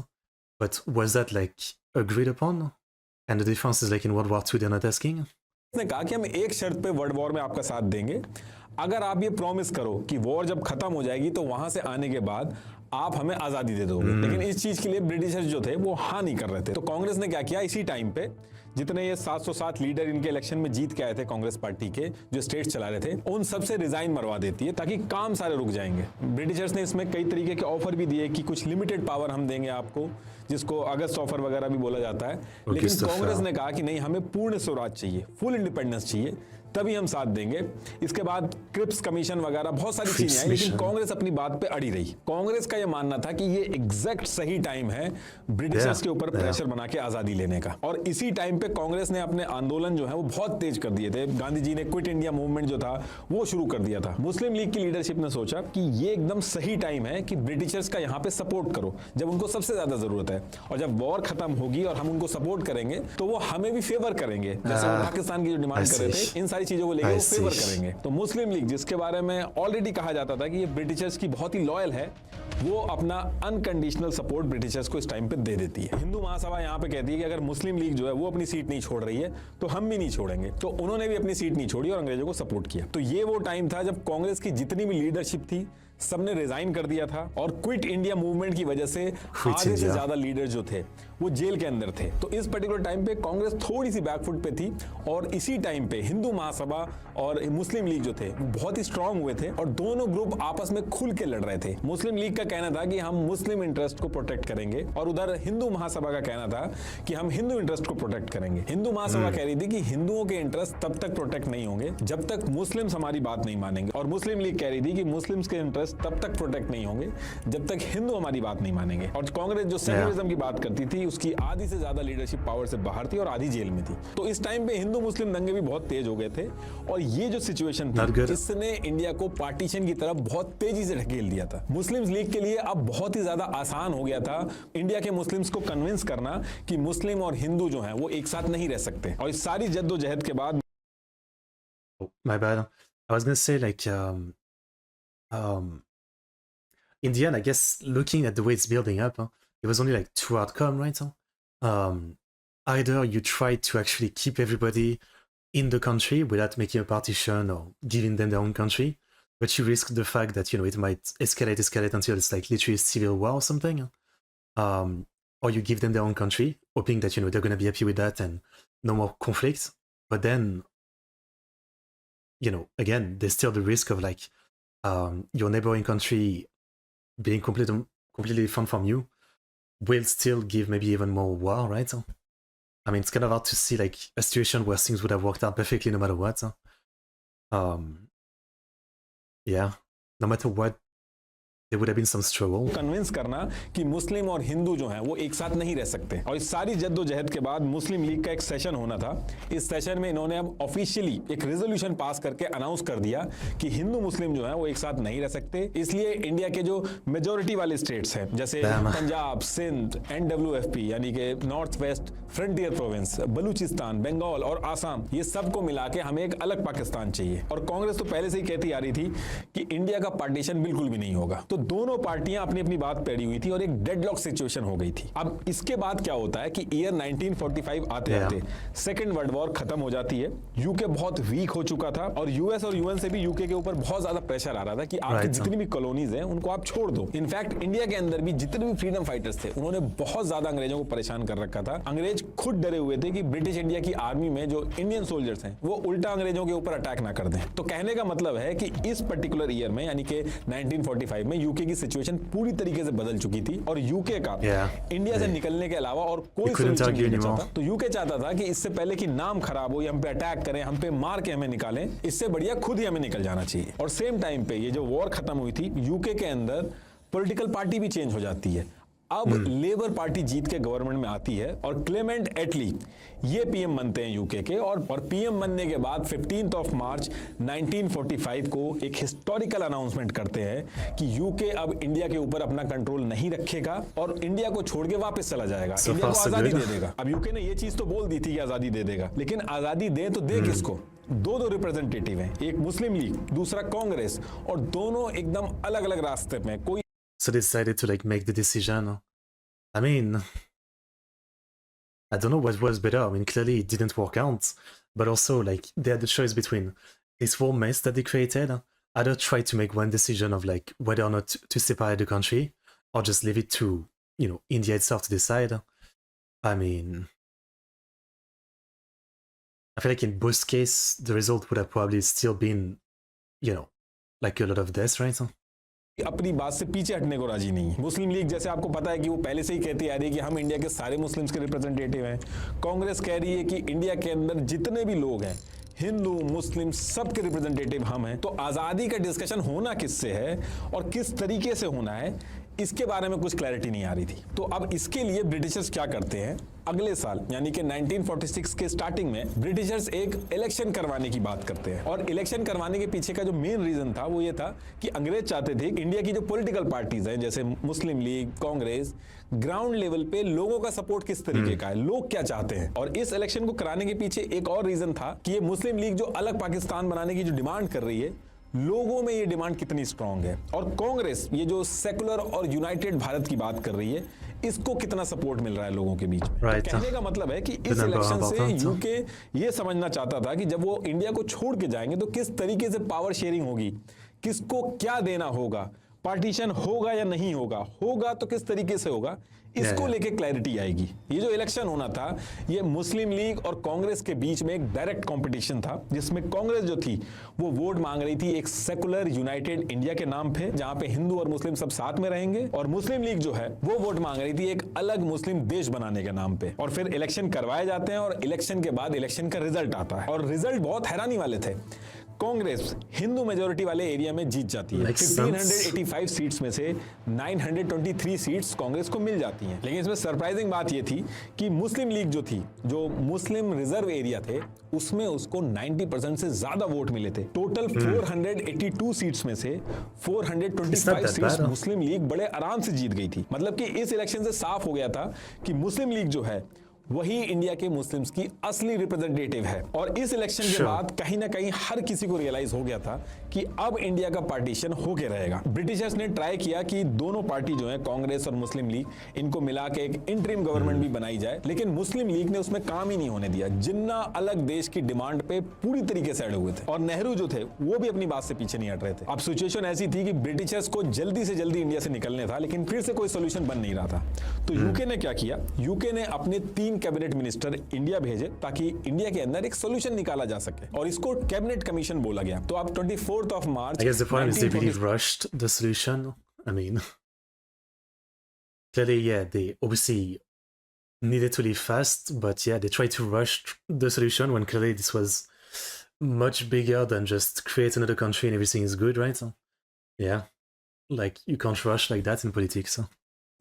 But was that like agreed upon? And the difference is like in World War II, they're not asking. उसने कहा कि हम एक शर्त पे world war में आपका साथ देंगे, अगर आप ये प्रॉमिस करो कि वॉर जब खत्म हो जाएगी तो वहां से आने के बाद आप हमें आजादी दे दोगे। लेकिन इस चीज के लिए ब्रिटिशर्स जो थे वो हाँ नहीं कर रहे थे। तो कांग्रेस ने क्या किया, इसी टाइम पे जितने ये 707 लीडर इनके इलेक्शन में जीत के आए थे कांग्रेस पार्टी के, जो स्टेट्स चला रहे थे, उन सबसे रिजाइन मरवा देती है ताकि काम सारे रुक जाएंगे। ब्रिटिशर्स ने इसमें कई तरीके के ऑफर भी दिए कि कुछ लिमिटेड पावर हम देंगे आपको, जिसको अगस्त ऑफर वगैरह भी बोला जाता है। लेकिन कांग्रेस ने कहा कि नहीं, हमें पूर्ण स्वराज चाहिए, फुल इंडिपेंडेंस चाहिए, तभी हम साथ देंगे। इसके बाद क्रिप्स कमीशन वगैरह बहुत सारी चीजें आई, लेकिन कांग्रेस अपनी बात पे अड़ी रही। कांग्रेस का यह मानना था कि ये एग्जैक्ट सही टाइम है ब्रिटिशर्स के ऊपर प्रेशर बना के आजादी लेने का। और इसी टाइम पे कांग्रेस ने अपने आंदोलन जो है वो बहुत तेज कर दिए थे। गांधी जी ने क्विट इंडिया मूवमेंट जो था वो शुरू कर दिया था। मुस्लिम लीग की लीडरशिप ने सोचा कि ये एकदम सही टाइम है कि ब्रिटिशर्स का यहाँ पे सपोर्ट करो जब उनको सबसे ज्यादा जरूरत है, और जब वॉर खत्म होगी और हम उनको सपोर्ट करेंगे तो वो हमें भी फेवर करेंगे, जैसे वो पाकिस्तान की जो डिमांड कर रहे थे, इन सारी चीजों को लेकर वो फेवर करेंगे। तो मुस्लिम लीग, जिसके बारे में ऑलरेडी कहा जाता था कि ये ब्रिटिशर्स की बहुत ही लॉयल है, वो अपना अनकंडीशनल सपोर्ट ब्रिटिशर्स को इस टाइम पे दे देती है। हिंदू महासभा यहाँ पे कहती है कि अगर मुस्लिम लीग जो है वो अपनी सीट नहीं छोड़ रही है तो हम भी नहीं छोड़ेंगे। तो उन्होंने भी अपनी सीट नहीं छोड़ी और अंग्रेजों को सपोर्ट किया। तो ये वो टाइम था जब कांग्रेस की जितनी भी लीडरशिप थी सबने रिजाइन कर दिया था, और क्विट इंडिया मूवमेंट की वजह से आधे से ज्यादा लीडर जो थे वो जेल के अंदर थे। तो इस पर्टिकुलर टाइम पे कांग्रेस थोड़ी सी बैकफुट पे थी, और इसी टाइम पे हिंदू महासभा और मुस्लिम लीग जो थे वो बहुत ही स्ट्रांग हुए थे, और दोनों ग्रुप आपस में खुल के लड़ रहे थे। मुस्लिम लीग का कहना था कि हम मुस्लिम इंटरेस्ट को प्रोटेक्ट करेंगे, और उधर हिंदू महासभा का कहना था कि हम हिंदू इंटरेस्ट को प्रोटेक्ट करेंगे। हिंदू महासभा कह रही थी कि हिंदुओं के इंटरेस्ट तब तक प्रोटेक्ट नहीं होंगे जब तक मुस्लिम्स हमारी बात नहीं मानेंगे, और मुस्लिम लीग कह रही थी कि मुस्लिम्स के इंटरेस्ट तब तक प्रोटेक्ट नहीं होंगे जब तक हिंदू हमारी बात नहीं मानेंगे। और कांग्रेस जो सेक्युलरिज्म की बात करती थी उसकी आधी से ज्यादा लीडरशिप पावर से बाहर थी और आधी जेल में थी। तो इस टाइम पे हिंदू मुस्लिम दंगे भी बहुत तेज हो गए थे, और ये जो सिचुएशन थी इसने इंडिया को पार्टीशन की तरफ बहुत तेजी से ढकेल दिया था। मुस्लिम लीग के लिए अब बहुत ही ज्यादा आसान हो गया था इंडिया के मुस्लिम्स को कन्विंस करना कि मुस्लिम और हिंदू जो हैं वो एक साथ नहीं रह सकते। और इस सारी जद्दोजहद के बाद My bad. I was gonna say like in the end, I guess looking at the way it's building up, it was only like two outcomes, right? Either you try to actually keep everybody in the country without making a partition or giving them their own country, but you risk the fact that, you know, it might escalate until it's like literally civil war or something. Or you give them their own country, hoping that, you know, they're going to be happy with that and no more conflict. But then, you know, again, there's still the risk of like your neighboring country being completely different from you will still give maybe even more war, right? I mean, it's kind of hard to see like a situation where things would have worked out perfectly no matter what. Yeah, no matter what, there would have been some struggle. Convince करना कि मुस्लिम और हिंदू जो हैं वो एक साथ नहीं रह सकते। और इस सारी जद्दोजहद के बाद मुस्लिम लीग का एक सेशन होना था। इस सेशन में इन्होंने अब ऑफिशियली एक रेजोल्यूशन पास करके अनाउंस कर दिया कि हिंदू मुस्लिम जो हैं वो एक साथ नहीं रह सकते। इसलिए इंडिया के जो मेजोरिटी वाले स्टेट्स हैं जैसे पंजाब, सिंध, NWFP यानी कि north west frontier province, Balochistan, Bengal और आसाम, ये सबको मिला के हमें एक अलग पाकिस्तान चाहिए। और कांग्रेस तो पहले से ही कहती आ रही थी कि इंडिया का पार्टीशन बिल्कुल भी नहीं होगा। तो दोनों पार्टियां अपनी अपनी बात पे अड़ी हुई थी और एक डेडलॉक सिचुएशन हो गई थी। अब इसके बाद क्या होता है कि ईयर 1945 आते आते सेकेंड वर्ल्ड वॉर खत्म हो जाती है। यूके बहुत वीक हो चुका था, और यूएस और यूएन से भी यूके के ऊपर बहुत ज्यादा प्रेशर आ रहा था कि आपकी जितनी भी कॉलोनीज हैं उनको आप छोड़ दो। इनफैक्ट इंडिया के अंदर भी जितने भी फ्रीडम फाइटर्स थे उन्होंने बहुत ज्यादा अंग्रेजों को परेशान कर रखा था। अंग्रेज खुद डरे हुए थे कि ब्रिटिश इंडिया की आर्मी में जो इंडियन सोल्जर्स हैं वो उल्टा अंग्रेजों के ऊपर अटैक ना कर दें। तो कहने का मतलब है कि इस पर्टिकुलर ईयर में यानी कि 1945 में यूके की सिचुएशन पूरी तरीके से बदल चुकी थी, और यूके का इंडिया से निकलने के अलावा और कोई सोल्यूशन नहीं चाहता। तो यूके चाहता था कि इससे पहले कि नाम खराब हो, हम पे अटैक करें, हम पे मार के हमें निकालें, इससे बढ़िया खुद ही हमें निकल जाना चाहिए। और सेम टाइम पे ये जो वॉर खत्म हुई थी, यूके के अंदर पॉलिटिकल पार्टी भी चेंज हो जाती है। अब लेबर पार्टी जीत के गवर्नमेंट में आती है और क्लेमेंट एटली ये पीएम बनते हैं यूके के। और पीएम बनने के बाद 15 मार्च 1945 को एक हिस्टोरिकल अनाउंसमेंट करते हैं कि यूके अब इंडिया के ऊपर अपना कंट्रोल नहीं रखेगा और इंडिया को छोड़ के वापस चला जाएगा, इंडिया को आजादी दे देगा। अब यूके ने ये चीज तो बोल दी थी कि आजादी दे देगा, लेकिन आजादी दे तो दे किसको? दो दो रिप्रेजेंटेटिव हैं, एक मुस्लिम लीग, दूसरा कांग्रेस, और दोनों एकदम अलग अलग रास्ते में। कोई So they decided to like make the decision. I mean, I don't know what was better. I mean, clearly it didn't work out, but also like they had the choice between this whole mess that they created, either try to make one decision of like whether or not to separate the country, or just leave it to, you know, India itself to decide. I mean, I feel like in both cases, the result would have probably still been, you know, like a lot of deaths, right? अपनी बात से पीछे हटने को राजी नहीं है। मुस्लिम league जैसे आपको पता है कि वो पहले से ही कहती आ रही है कि हम इंडिया के सारे मुस्लिम्स के रिप्रेजेंटेटिव हैं। कांग्रेस कह रही है कि इंडिया के अंदर जितने भी लोग हैं, हिंदू मुस्लिम, सबके रिप्रेजेंटेटिव हम हैं। तो आज़ादी का डिस्कशन होना किससे है और किस तरीके से होना है, इसके बारे में कुछ क्लैरिटी नहीं आ रही थी। तो अब इसके लिए ब्रिटिशर्स क्या करते हैं, अगले साल यानी कि 1946 के स्टार्टिंग में ब्रिटिशर्स एक इलेक्शन करवाने की बात करते हैं। और इलेक्शन करवाने के पीछे का जो मेन रीजन था वो ये था कि अंग्रेज चाहते थे कि इंडिया की जो पॉलिटिकल पार्टीज हैं जैसे मुस्लिम लीग, कांग्रेस, ग्राउंड लेवल पे लोगों का सपोर्ट किस तरीके का है, लोग क्या चाहते हैं। और इस इलेक्शन को कराने के पीछे एक और रीजन था कि ये मुस्लिम लीग जो अलग पाकिस्तान बनाने की जो डिमांड कर रही है, लोगों में ये डिमांड कितनी स्ट्रांग है, और कांग्रेस ये जो सेकुलर और यूनाइटेड भारत की बात कर रही है, इसको कितना सपोर्ट मिल रहा है लोगों के बीच में। Right. तो कहने का मतलब है कि इस इलेक्शन से यूके ये समझना चाहता था कि जब वो इंडिया को छोड़ के जाएंगे तो किस तरीके से पावर शेयरिंग होगी, किसको क्या देना होगा, पार्टीशन होगा या नहीं होगा, होगा तो किस तरीके से होगा, इसको लेके क्लैरिटी आएगी। ये जो इलेक्शन होना था ये मुस्लिम लीग और कांग्रेस के बीच में एक डायरेक्ट कंपटीशन था, जिसमें कांग्रेस जो थी वो वोट मांग रही थी एक सेकुलर यूनाइटेड इंडिया के नाम पे, जहां पे हिंदू और मुस्लिम सब साथ में रहेंगे, और मुस्लिम लीग जो है वो वोट मांग रही थी एक अलग मुस्लिम देश बनाने के नाम पे। और फिर इलेक्शन करवाए जाते हैं और इलेक्शन के बाद इलेक्शन का रिजल्ट आता है, और रिजल्ट बहुत हैरानी वाले थे। कांग्रेस हिंदू मेजोरिटी वाले एरिया में जीत जाती है। 1585 सीट्स में से 923 सीट्स कांग्रेस को मिल जाती हैं। लेकिन इसमें सरप्राइजिंग बात ये थी कि मुस्लिम लीग जो थी, जो मुस्लिम रिजर्व एरिया थे, उसमें उसको 90% से ज्यादा वोट मिले थे। टोटल 482 सीट्स में से 425 सीट्स मुस्लिम लीग बड़े आराम से जीत गई थी। मतलब कि इस इलेक्शन से साफ हो गया था कि मुस्लिम लीग जो है वही इंडिया के मुस्लिम्स की असली रिप्रेजेंटेटिव है। और इस इलेक्शन के बाद कहीं ना कहीं हर किसी को रियलाइज हो गया था कि अब इंडिया का पार्टीशन होके रहेगा। ब्रिटिशर्स ने ट्राई किया कि दोनों पार्टी जो है, कांग्रेस और मुस्लिम लीग, इनको मिला के एक इंटरिम गवर्नमेंट भी बनाई जाए, लेकिन मुस्लिम लीग ने उसमें काम ही नहीं होने दिया। जिन्ना अलग देश की डिमांड पे पूरी तरीके से अड़े हुए थे, और नेहरू जो थे वो भी अपनी बात से पीछे नहीं हट रहे थे। अब सिचुएशन ऐसी थी कि ब्रिटिशर्स को जल्दी से जल्दी इंडिया से निकलने था, लेकिन फिर से कोई सोल्यूशन बन नहीं रहा था। तो यूके ने क्या किया, यूके ने अपने 3 कैबिनेट मिनिस्टर इंडिया भेजे ताकि इंडिया के अंदर एक सोल्यूशन निकाला जा सके, और इसको कैबिनेट कमीशन बोला गया। तो अब 24 of March, I guess the problem is they really rushed the solution. I mean, clearly, yeah, they obviously needed to leave fast, but yeah, they tried to rush the solution when clearly this was much bigger than just create another country and everything is good, right? Yeah, like you can't rush like that in politics.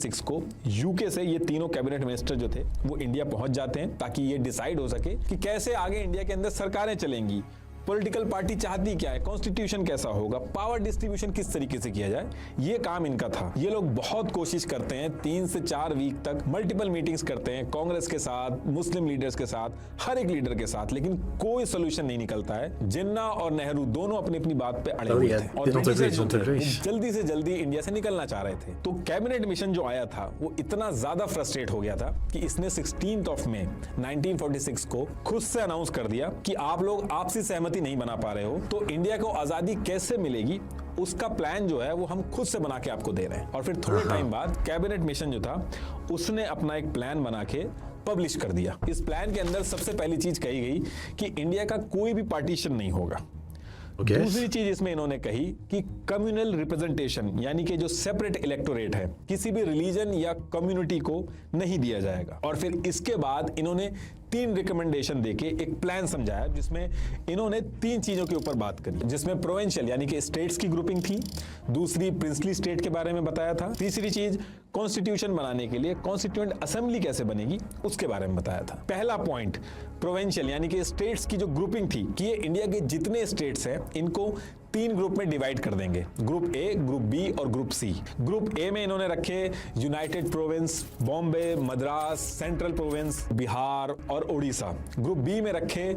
6 को UK से ये तीनों cabinet minister जो थे वो India पहुंच जाते हैं ताकि ये डिसाइड हो सके कि कैसे आगे इंडिया के अंदर सरकारें चलेंगी, पॉलिटिकल पार्टी चाहती क्या है, कॉन्स्टिट्यूशन कैसा होगा, पावर डिस्ट्रीब्यूशन किस तरीके से किया जाए, ये काम इनका था। ये लोग बहुत कोशिश करते हैं, 3 से 4 वीक तक मल्टीपल मीटिंग्स करते हैं कांग्रेस के साथ, मुस्लिम लीडर्स के साथ, हर एक लीडर के साथ, लेकिन कोई सोल्यूशन नहीं निकलता है। जिन्ना और नेहरू दोनों अपनी अपनी बात पे अड़े हुए थे, और जल्दी से जल्दी इंडिया से निकलना चाह रहे थे। तो कैबिनेट मिशन जो आया था वो इतना ज्यादा फ्रस्ट्रेट हो गया था कि इसने 16 मई 1946 को खुद से अनाउंस कर दिया कि आप लोग आपसी सहमति नहीं बना पा रहे हो, तो इंडिया को आजादी कैसे मिलेगी उसका प्लान जो है वो हम खुद से बना के आपको दे रहे हैं। और फिर थोड़े टाइम बाद कैबिनेट मिशन जो था उसने अपना एक प्लान बना के पब्लिश कर दिया। इस प्लान के अंदर सबसे पहली चीज कही गई कि इंडिया का कोई भी पार्टीशन नहीं होगा। दूसरी चीज इसमें इन्होंने कही कि कम्युनल रिप्रेजेंटेशन, यानी कि जो सेपरेट इलेक्टोरेट है, किसी भी रिलीजन या कम्युनिटी को नहीं दिया जाएगा। और फिर इसके बाद इन्होंने 3 रिकमेंडेशन देके एक प्लान समझाया, जिसमें इन्होंने 3 चीजों के ऊपर बात करी, जिसमें प्रोविंशियल यानी कि स्टेट्स की ग्रुपिंग थी, दूसरी प्रिंसली स्टेट के बारे में बताया था, तीसरी चीज कॉन्स्टिट्यूशन बनाने के लिए कॉन्स्टिट्यूएंट असेंबली कैसे बनेगी उसके बारे में बताया था। पहला पॉइंट प्रोविंशियल यानी कि स्टेट्स की जो ग्रुपिंग थी कि ये इंडिया के जितने स्टेट्स हैं इनको 3 ग्रुप में डिवाइड कर देंगे, ग्रुप ए, ग्रुप बी और ग्रुप सी। ग्रुप ए में इन्होंने रखे united province, Bombay, Madras, central province, Bihar और उड़ीसा। ग्रुप बी में रखे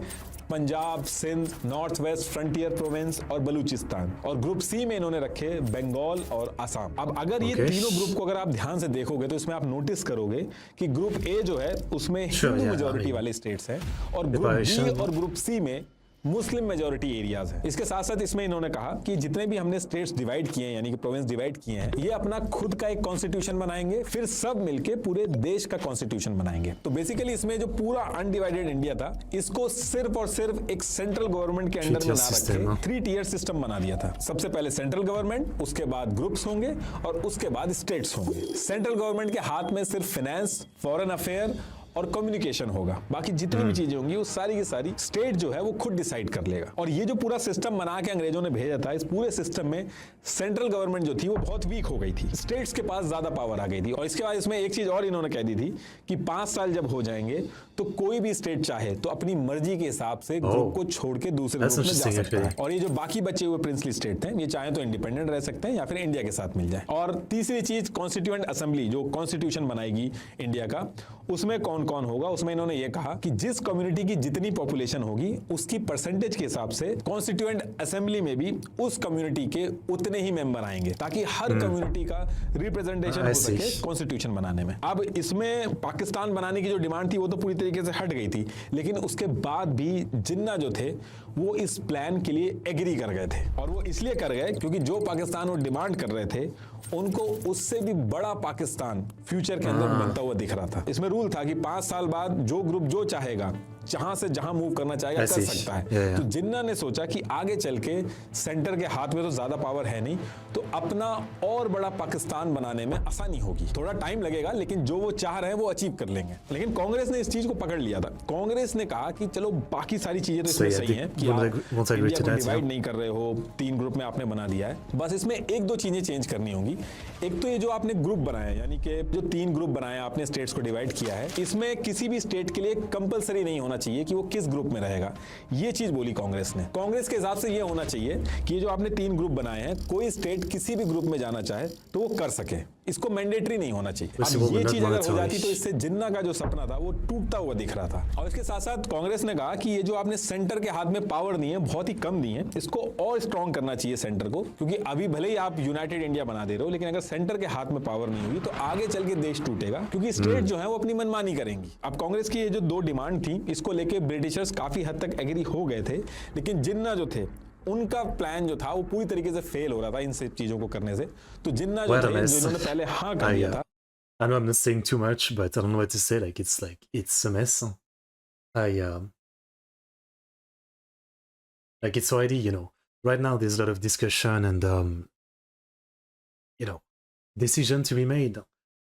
Punjab, Sindh, north west frontier province और बलूचिस्तान। और ग्रुप सी में इन्होंने रखे बंगाल और असम। अब अगर ये तीनों ग्रुप को अगर आप ध्यान से देखोगे तो इसमें आप नोटिस करोगे कि ग्रुप ए जो है उसमें हिंदू मेजॉरिटी वाले स्टेट्स हैं और ग्रुप बी और ग्रुप सी में मुस्लिम मेजॉरिटी एरियाज है। इसके साथ साथ इसमें इन्होंने कहा कि जितने भी हमने स्टेट्स डिवाइड किए हैं यानी कि प्रोविंस डिवाइड किए हैं, ये अपना खुद का एक कॉन्स्टिट्यूशन बनाएंगे, फिर सब मिलके पूरे देश का कॉन्स्टिट्यूशन बनाएंगे। तो बेसिकली इसमें जो पूरा अनडिवाइडेड इंडिया था, इसको सिर्फ और सिर्फ एक सेंट्रल गवर्नमेंट के अंडर में ना रखे 3 टियर सिस्टम बना दिया था। सबसे पहले सेंट्रल गवर्नमेंट, उसके बाद ग्रुप्स होंगे और उसके बाद स्टेट्स होंगे। सेंट्रल गवर्नमेंट के हाथ में सिर्फ फाइनेंस, फॉरेन अफेयर और कम्युनिकेशन होगा। बाकी जितनी भी चीजें होंगी वो सारी की सारी स्टेट जो है वो खुद डिसाइड कर लेगा। और ये जो पूरा सिस्टम बना के अंग्रेजों ने भेजा था, इस पूरे सिस्टम में सेंट्रल गवर्नमेंट जो थी वो बहुत वीक हो गई थी, स्टेट्स के पास ज्यादा पावर आ गई थी। और इसके बाद इसमें एक चीज और इन्होंने कह दी थी कि 5 साल जब हो जाएंगे तो कोई भी स्टेट चाहे तो अपनी मर्जी के हिसाब से ग्रुप को छोड़ के दूसरे ग्रुप में जा सकता है। और ये जो बाकी बचे हुए प्रिंसली स्टेट थे, ये चाहे तो इंडिपेंडेंट रह सकते हैं या फिर इंडिया के साथ मिल जाए। और तीसरी चीज, कॉन्स्टिट्यूएंट असेंबली जो कॉन्स्टिट्यूशन बनाएगी इंडिया का, उसमें कौन कौन होगा। उसमें इन्होंने ये कहा कि जिस कम्युनिटी की जितनी पॉपुलेशन होगी उसकी परसेंटेज के हिसाब से कॉन्स्टिट्यूएंट असेंबली में भी उस कम्युनिटी के उतने ही मेंबर आएंगे, ताकि हर कम्युनिटी का रिप्रेजेंटेशन हो सके कॉन्स्टिट्यूशन बनाने में। अब इसमें पाकिस्तान बनाने की जो डिमांड थी वो तो पूरी तरीके से हट गई थी, लेकिन उसके बाद भी जिन्ना जो थे वो इस प्लान के लिए एग्री कर गए थे। और वो इसलिए कर गए क्योंकि जो पाकिस्तान वो डिमांड कर रहे थे उनको उससे भी बड़ा पाकिस्तान फ्यूचर के अंदर बनता हुआ दिख रहा था। इसमें रूल था कि 5 साल बाद जो ग्रुप जो चाहेगा, जहां से जहां मूव करना चाहेगा कर सकता है। तो जिन्ना ने सोचा कि आगे चल के सेंटर के हाथ में तो ज्यादा पावर है नहीं, तो अपना और बड़ा पाकिस्तान बनाने में आसानी होगी। थोड़ा टाइम लगेगा लेकिन जो वो चाह रहे हैं वो अचीव कर लेंगे। लेकिन कांग्रेस ने इस चीज को पकड़ लिया था। कांग्रेस ने कहा कि चलो बाकी सारी चीजें तो इसमें सही हैं कि आप इंडिया को डिवाइड नहीं कर रहे हो, 3 ग्रुप में आपने बना दिया है, बस इसमें 1-2 चीजें चेंज करनी होंगी। एक तो ये जो आपने ग्रुप बनाया, यानी कि जो 3 ग्रुप बनाए आपने स्टेट्स को डिवाइड किया है, इसमें किसी भी स्टेट के लिए कंपलसरी नहीं होना चाहिए कि वो किस ग्रुप में रहेगा। ये चीज बोली कांग्रेस ने। कांग्रेस के हिसाब से ये होना चाहिए कि ये जो आपने 3 ग्रुप बनाए हैं, कोई स्टेट किसी भी ग्रुप में जाना चाहे तो वो कर सके, इसको मैंडेटरी नहीं होना चाहिए। अब ये चीज अगर हो जाती तो इससे जिन्ना का जो सपना था वो टूटता हुआ दिख रहा था। और इसके साथ साथ कांग्रेस ने कहा कि ये जो आपने सेंटर के हाथ में पावर दी है बहुत ही कम दी है, इसको और स्ट्रॉन्ग करना चाहिए सेंटर को, क्योंकि अभी भले ही आप यूनाइटेड इंडिया बना दे रहे हो, लेकिन अगर सेंटर के हाथ में पावर नहीं होगी तो आगे चल के देश टूटेगा, क्योंकि स्टेट जो है वो अपनी मनमानी करेंगी। अब कांग्रेस की ये जो 2 डिमांड थी, इसको लेके ब्रिटिशर्स काफी हद तक एग्री हो गए थे, लेकिन जिन्ना जो थे उनका प्लान जो था वो पूरी तरीके से फेल हो रहा था इन सब चीजों को करने से। तो जिन्ना जो थे, जिन्होंने पहले हाँ कर दिया था। I know I'm not saying too much, but I don't know what to say. Like it's a mess. Like it's already, right now there's a lot of discussion and decision to be made,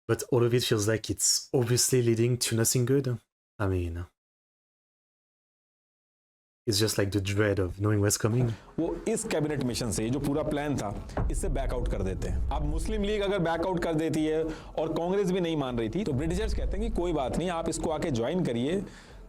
but all of it feels like it's obviously leading to nothing good. I mean, it's just like the dread of knowing what's coming. वो इस cabinet mission से जो पूरा plan था इससे backout कर देते हैं। अब मुस्लिम लीग अगर बैकआउट कर देती है और कांग्रेस भी नहीं मान रही थी, तो ब्रिटिशर्स कहते हैं कि कोई बात नहीं, आप इसको आके ज्वाइन करिए,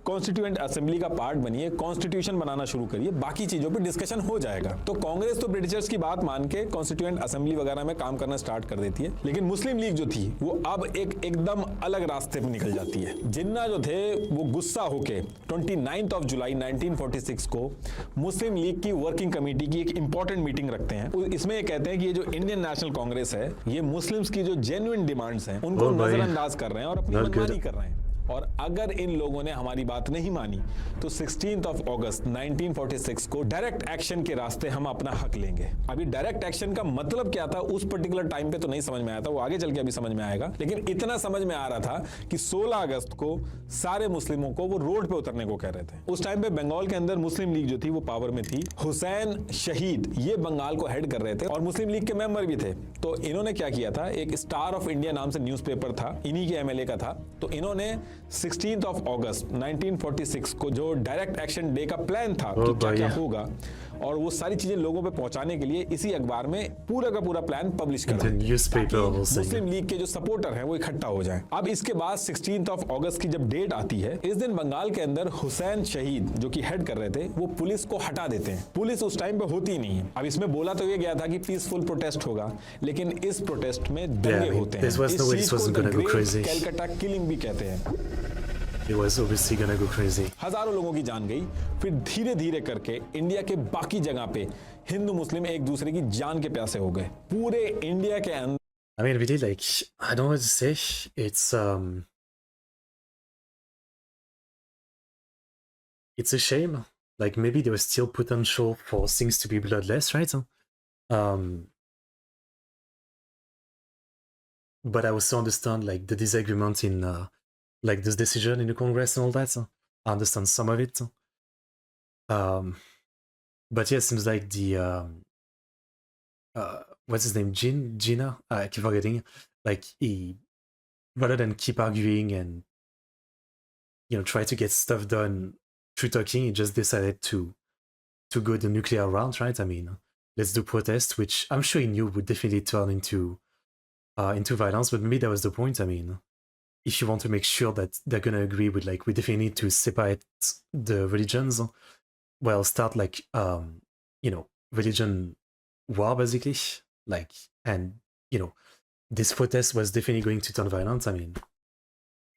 कॉन्स्टिट्यूएंट असेंबली का पार्ट बनिए, कॉन्स्टिट्यूशन बनाना शुरू करिए, बाकी चीजों पे डिस्कशन हो जाएगा। तो कांग्रेस तो ब्रिटिशर्स की बात मान के कॉन्स्टिट्यूएंट असेंबली वगैरह में काम करना स्टार्ट कर देती है, लेकिन मुस्लिम लीग जो थी वो अब एकदम अलग रास्ते पे निकल जाती है। जिन्ना जो थे वो गुस्सा होके 29 जुलाई 1946 को मुस्लिम लीग की वर्किंग कमेटी की एक इंपॉर्टेंट मीटिंग रखते हैं। इसमें ये कहते हैं कि ये जो इंडियन नेशनल कांग्रेस है, ये मुस्लिम्स की जो जेन्युइन डिमांड्स हैं उनको नजरअंदाज कर रहे हैं और अपनी मनमानी कर रहे हैं। और अगर इन लोगों ने हमारी बात नहीं मानी तो 16 अगस्त 1946 को डायरेक्ट एक्शन के रास्ते हम अपना हक लेंगे। अभी डायरेक्ट एक्शन का मतलब क्या था उस पर्टिकुलर टाइम पे तो नहीं समझ में आया था, वो आगे चल के अभी समझ में आएगा, लेकिन इतना समझ में आ रहा था कि 16 अगस्त को सारे मुस्लिमों को वो रोड पे उतरने को कह रहे थे। उस टाइम पे बंगाल के अंदर मुस्लिम लीग जो थी वो पावर में थी। हुसैन शहीद ये बंगाल को हेड कर रहे थे और मुस्लिम लीग के मेंबर भी थे। तो इन्होंने क्या किया था, एक स्टार ऑफ इंडिया नाम से न्यूज़पेपर था, इन्हीं के एमएलए का था, तो इन्होंने 16 अगस्त 1946 को जो डायरेक्ट एक्शन डे का प्लान था कि क्या क्या होगा, और वो सारी चीजें लोगों पे पहुंचाने के लिए इसी अखबार में पूरा का पूरा प्लान पब्लिश करा ताकि मुस्लिम लीग के जो सपोर्टर हैं वो इकट्ठा हो जाएं। अब इसके बाद 16 अगस्त की जब डेट आती है, इस दिन बंगाल के अंदर हुसैन शहीद जो कि हेड कर रहे थे वो पुलिस को हटा देते हैं। पुलिस उस टाइम पे होती नहीं है। अब इसमें बोला तो ये गया था कि पीसफुल प्रोटेस्ट होगा, लेकिन इस प्रोटेस्ट में दंगे होते हैं। इस चीज को द ग्रेट कैलकाटा किलिंग भी कहते हैं। It was obviously gonna go crazy. हजारों लोगों की जान गई। फिर धीरे धीरे करके इंडिया के बाकी जगह पे हिंदू मुस्लिम एक दूसरे की जान के प्यासे हो गए। पूरे इंडिया के अंदर I mean, really, like, I don't know what to say. It's a shame. Like, maybe there was still potential for things to be bloodless, right? But I also understand, like, the disagreement in, like, this decision in the Congress and all that. I understand some of it. But yeah, it seems like the, what's his name? Gina? I keep forgetting. Like, he, rather than keep arguing and, you know, try to get stuff done through talking, he just decided to go the nuclear route, right? I mean, let's do protest, which I'm sure he knew would definitely turn into violence, but maybe that was the point. I mean, if you want to make sure that they're gonna agree with, like, we definitely need to separate the religions, well, start, like, you know, religion war, basically. Like, and, you know, this protest was definitely going to turn violent. I mean,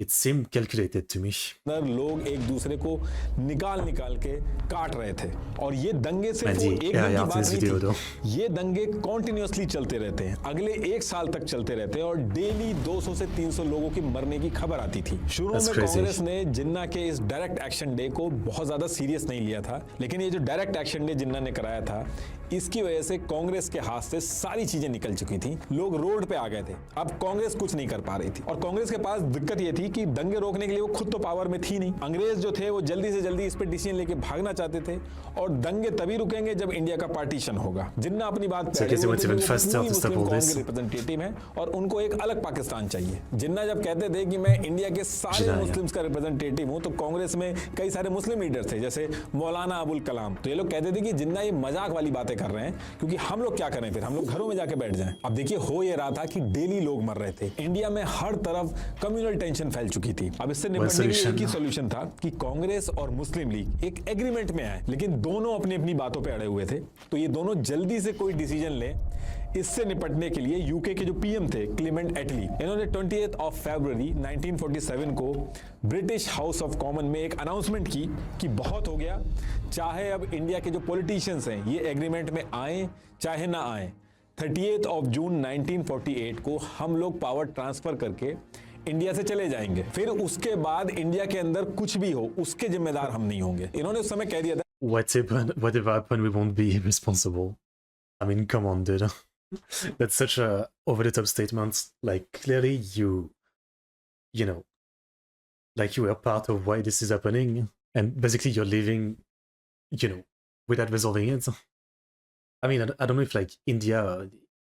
it seemed calculated to me. लोग एक दूसरे को निकाल के काट रहे थे और ये दंगे सिर्फ एक दिन की बात नहीं थी। ये दंगे कॉन्टिन्यूसली चलते रहते हैं, अगले एक साल तक चलते रहते हैं और डेली 200 से 300 लोगों की मरने की खबर आती थी। शुरू में कांग्रेस ने जिन्ना के इस डायरेक्ट एक्शन डे को बहुत ज्यादा सीरियस नहीं लिया था, लेकिन ये जो डायरेक्ट एक्शन डे जिन्ना ने कराया था, इसकी वजह से कांग्रेस के हाथ से सारी चीजें निकल चुकी थी। लोग रोड पे आ गए थे। अब कांग्रेस कुछ नहीं कर पा रही थी और कांग्रेस के पास दिक्कत ये थी कि दंगे रोकने के लिए वो खुद तो पावर में थी नहीं। अंग्रेज जो थे वो जल्दी से जल्दी इस पे डिसीजन लेके भागना चाहते थे और दंगे तभी रुकेंगे जब इंडिया का पार्टीशन होगा। जिन्ना अपनी बात रिप्रेजेंटेटिव है और उनको एक अलग पाकिस्तान चाहिए। जिन्ना जब कहते थे कि मैं इंडिया के सारे मुस्लिम्स का रिप्रेजेंटेटिव हूं, तो कांग्रेस में कई सारे मुस्लिम लीडर थे जैसे मौलाना अबुल कलाम। तो ये लोग कहते थे कि जिन्ना ये मजाक वाली बातें कर रहे हैं, क्योंकि हम लोग क्या करें, फिर हम लोग घरों में जाके बैठ जाएं। अब देखिए हो ये रहा था कि डेली लोग मर रहे थे। इंडिया में हर तरफ कम्युनल टेंशन फैल चुकी थी। अब इससे निपटने के लिए एक ही सॉल्यूशन था कि कांग्रेस और मुस्लिम लीग एक एग्रीमेंट में आए, लेकिन दोनों अपनी अपनी बातों पे अड़े हुए थे। तो ये दोनों जल्दी से कोई डिसीजन ले। इससे निपटने के लिए यूके के जो पीएम थे क्लेमेंट एटली, इन्होंने 28 फरवरी 1947 को ब्रिटिश हाउस ऑफ कॉमन में एक अनाउंसमेंट की कि बहुत हो गया, चाहे अब इंडिया के जो पॉलिटिशियंस हैं ये एग्रीमेंट में आए चाहे ना आए, 38 जून 1948 को हम लोग पावर ट्रांसफर करके इंडिया से चले जाएंगे। फिर उसके बाद इंडिया के अंदर कुछ भी हो उसके जिम्मेदार हम नहीं होंगे। इन्होंने उस समय कह दिया था whatever happen, we won't be responsible. I mean, come on, dude. That's such a over-the-top statement. Like, clearly you know, like you were part of why this is happening, and basically you're leaving, you know, without resolving it. I mean, I don't know if, like, India,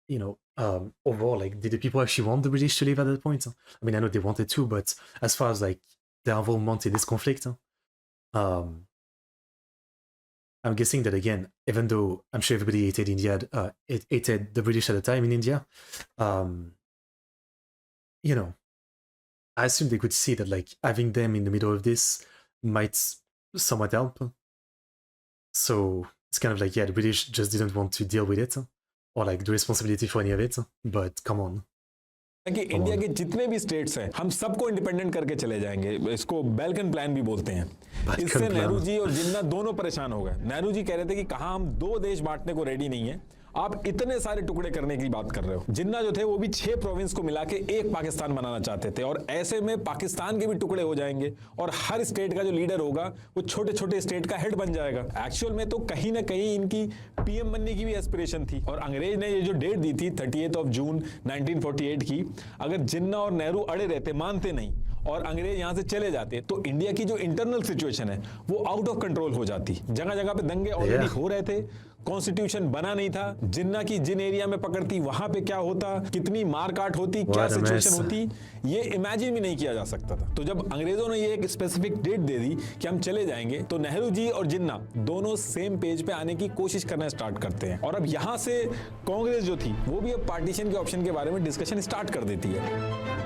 you know, overall, like, did the people actually want the British to leave at that point? I mean, I know they wanted to, but as far as, like, their involvement in this conflict, I'm guessing that, again, even though I'm sure everybody hated India, hated the British at the time in India, you know, I assume they could see that, like, having them in the middle of this might somewhat help. So it's kind of like, yeah, the British just didn't want to deal with it, or, like, the responsibility for any of it, but come on. कि India के जितने भी states हैं हम सबको independent करके चले जाएंगे। इसको बैल्कन प्लान भी बोलते हैं। इससे नेहरू जी और जिन्ना दोनों परेशान हो गए। नेहरू जी कह रहे थे कि कहा हम 2 देश बांटने को रेडी नहीं है, आप इतने सारे टुकड़े करने की बात कर रहे हो। जिन्ना जो थे वो भी 6 प्रोविंस को मिला के एक पाकिस्तान बनाना चाहते थे और ऐसे में पाकिस्तान के भी टुकड़े हो जाएंगे और हर स्टेट का जो लीडर होगा वो छोटे छोटे स्टेट का हेड बन जाएगा। एक्चुअल में तो कहीं ना कहीं इनकी पीएम बनने की भी एस्पिरेशन थी और अंग्रेज ने ये जो डेट दी थी 38 जून 1948 की, अगर जिन्ना और नेहरू अड़े रहते, मानते नहीं और अंग्रेज यहां से चले जाते तो इंडिया की जो इंटरनल सिचुएशन है वो आउट ऑफ कंट्रोल हो जाती। जगह जगह पे दंगे ऑलरेडी हो रहे थे, कॉन्स्टिट्यूशन बना नहीं था, जिन्ना की जिन एरिया में पकड़ती वहां पे क्या होता, कितनी मारकाट होती, क्या सिचुएशन होती, ये इमेजिन भी नहीं किया जा सकता था। तो जब अंग्रेजों ने ये एक स्पेसिफिक डेट दे दी कि हम चले जाएंगे, तो नेहरू जी और जिन्ना दोनों सेम पेज पे आने की कोशिश करना स्टार्ट करते हैं। और अब यहां से कांग्रेस जो थी वो भी अब पार्टीशन के ऑप्शन के बारे में डिस्कशन स्टार्ट कर देती है।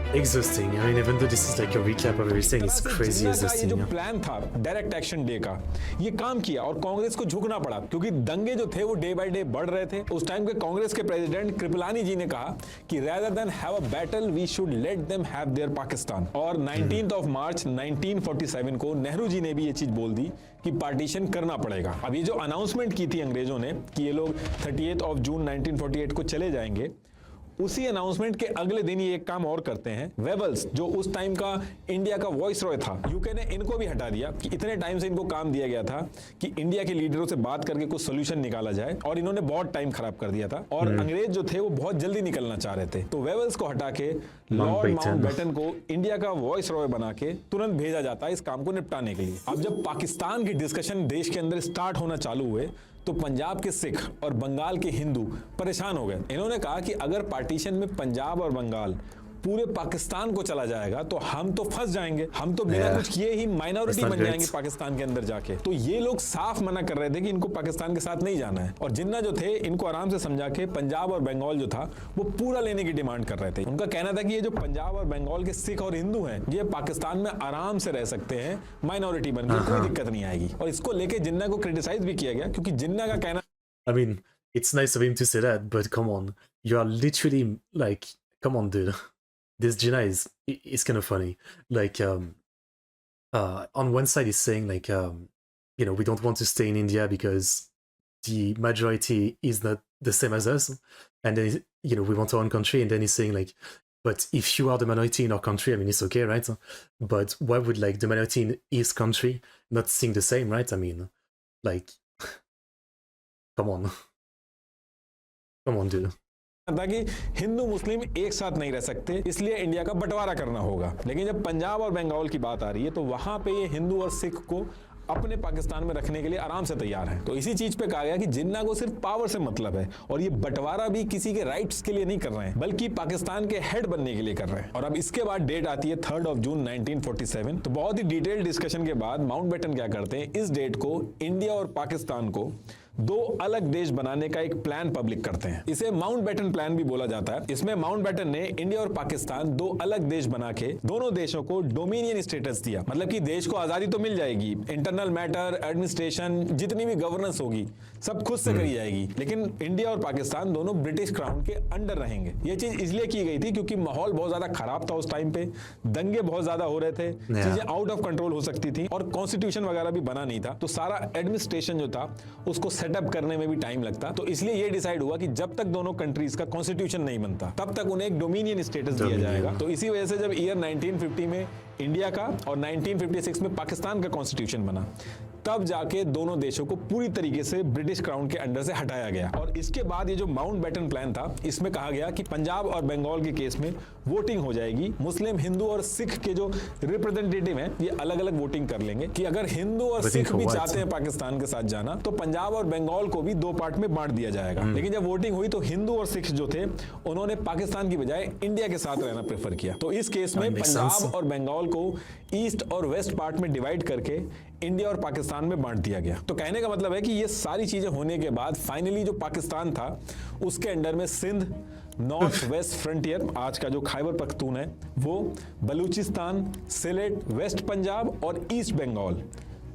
Exhausting. I mean, even though this is like a recap of everything, it's crazy exhausting. ये जो प्लान था डायरेक्ट एक्शन डे का, ये काम किया और कांग्रेस को झुकना पड़ा क्योंकि दंगे जो थे वो डे बाय डे बढ़ रहे थे। उस टाइम के कांग्रेस के प्रेसिडेंट कृपलानी जी ने कहा कि rather than have a battle, we should let them have their Pakistan। और 19th of March 1947 को नेहरू जी ने भी ये चीज बोल दी कि पार्टीशन करना पड़ेगा। अब ये जो अनाउंसमेंट की थी अंग्रेजों ने कि ये लोग 30th of June 1948 को चले जाएंगे, उसी अनाउंसमेंट के अगले दिन ये एक काम और करते हैं। वेबल्स जो उस टाइम का इंडिया का वॉइस रॉय था, यूके ने इनको भी हटा दिया कि इतने टाइम से इनको काम दिया गया था कि इंडिया के लीडरों से बात करके कुछ सोल्यूशन निकाला जाए, और इन्होंने बहुत टाइम खराब कर दिया था और अंग्रेज जो थे वो बहुत जल्दी निकलना चाह रहे थे। तो वेबल्स को हटा के लॉर्ड माउंटबेटन को इंडिया का वॉइस रॉय बना के तुरंत भेजा जाता है इस काम को निपटाने के लिए। अब जब पाकिस्तान की डिस्कशन देश के अंदर स्टार्ट होना चालू हुए तो पंजाब के सिख और बंगाल के हिंदू परेशान हो गए। इन्होंने कहा कि अगर पार्टीशन में पंजाब और बंगाल पूरे पाकिस्तान को चला जाएगा तो हम तो फंस जाएंगे, हम तो बिना कुछ किए ही माइनॉरिटी बन जाएंगे पाकिस्तान के अंदर जाके। तो ये लोग साफ मना कर रहे थे कि इनको पाकिस्तान के साथ नहीं जाना है। और जिन्ना जो थे इनको आराम से समझा के पंजाब और बंगाल जो था वो पूरा लेने की डिमांड कर रहे थे। उनका कहना था कि ये जो पंजाब और बंगाल के सिख और हिंदू हैं ये पाकिस्तान में आराम से रह सकते हैं माइनॉरिटी बनकर, कोई दिक्कत नहीं आएगी। और इसको लेके जिन्ना को क्रिटिसाइज भी किया गया क्योंकि जिन्ना का कहना, I mean, it's nice of him to say that, but come on, you are literally like, come on, dude. This Jinnah is kind of funny. Like, on one side he's saying like, you know, we don't want to stay in India because the majority is not the same as us, and then you know we want our own country. And then he's saying like, but if you are the minority in our country, I mean it's okay, right? But why would like the minority in his country not think the same, right? I mean, like, come on, come on, dude. था कि हिंदू मुस्लिम एक साथ नहीं रह सकते, इसलिए India का बंटवारा करना होगा। लेकिन जब पंजाब और बंगाल की बात आ रही है तो वहां पे ये हिंदू और सिख को अपने पाकिस्तान में रखने के लिए आराम से तैयार हैं। तो इसी चीज पे कहा गया कि जिन्ना को सिर्फ पावर से मतलब है और ये बंटवारा भी किसी के राइट्स के लिए नहीं कर रहे हैं बल्कि पाकिस्तान के हेड बनने के लिए कर रहे हैं। और अब इसके बाद डेट आती है 3rd of June 1947। तो बहुत ही डिटेल डिस्कशन के बाद माउंटबेटन क्या करते हैं, इस डेट को इंडिया और पाकिस्तान को दो अलग देश बनाने का एक प्लान पब्लिक करते हैं। इसे माउंटबेटन प्लान भी बोला जाता है। इसमें माउंटबेटन ने इंडिया और पाकिस्तान दो अलग देश बना के दोनों देशों को डोमिनियन स्टेटस दिया, मतलब कि देश को आजादी तो मिल जाएगी, इंटरनल मैटर, एडमिनिस्ट्रेशन, जितनी भी गवर्नेंस होगी सब खुद से करी जाएगी, लेकिन इंडिया और पाकिस्तान दोनों ब्रिटिश क्राउन के अंडर रहेंगे। ये चीज इसलिए की गई थी क्योंकि माहौल बहुत ज्यादा खराब था उस टाइम पे, दंगे बहुत ज्यादा हो रहे थे, चीजें आउट ऑफ कंट्रोल हो सकती थी और कॉन्स्टिट्यूशन वगैरह भी बना नहीं था, तो सारा एडमिनिस्ट्रेशन जो था उसको सेटअप करने में भी टाइम लगता। तो इसलिए ये डिसाइड हुआ कि जब तक दोनों कंट्रीज का कॉन्स्टिट्यूशन नहीं बनता तब तक उन्हें एक डोमिनियन स्टेटस दिया जाएगा। तो इसी वजह से जब ईयर 1950 में इंडिया का और 1956 में पाकिस्तान का कॉन्स्टिट्यूशन बना तब जाके दोनों देशों को पूरी तरीके से ब्रिटिश क्राउन के अंडर से हटाया गया। और इसके बाद ये जो माउंटबेटन प्लान था इसमें कहा गया कि पंजाब और बंगाल के केस में वोटिंग हो जाएगी, मुस्लिम, हिंदू और सिख के जो रिप्रेजेंटेटिव हैं ये अलग अलग वोटिंग कर लेंगे कि अगर हिंदू और सिख भी चाहते हैं पाकिस्तान के साथ जाना तो पंजाब और बंगाल को भी दो पार्ट में बांट दिया जाएगा। लेकिन जब वोटिंग हुई तो हिंदू और सिख जो थे उन्होंने पाकिस्तान की बजाय इंडिया के साथ रहना प्रेफर किया। तो इस केस में पंजाब और बंगाल को ईस्ट और वेस्ट पार्ट में डिवाइड करके इंडिया और पाकिस्तान में बांट दिया गया। तो कहने का मतलब है कि ये सारी चीजें होने के बाद फाइनली जो पाकिस्तान था उसके अंडर में सिंध, नॉर्थ वेस्ट फ्रंटियर, आज का जो खैबर पख्तून है वो, बलूचिस्तान, सिलेट, वेस्ट पंजाब और ईस्ट बंगाल,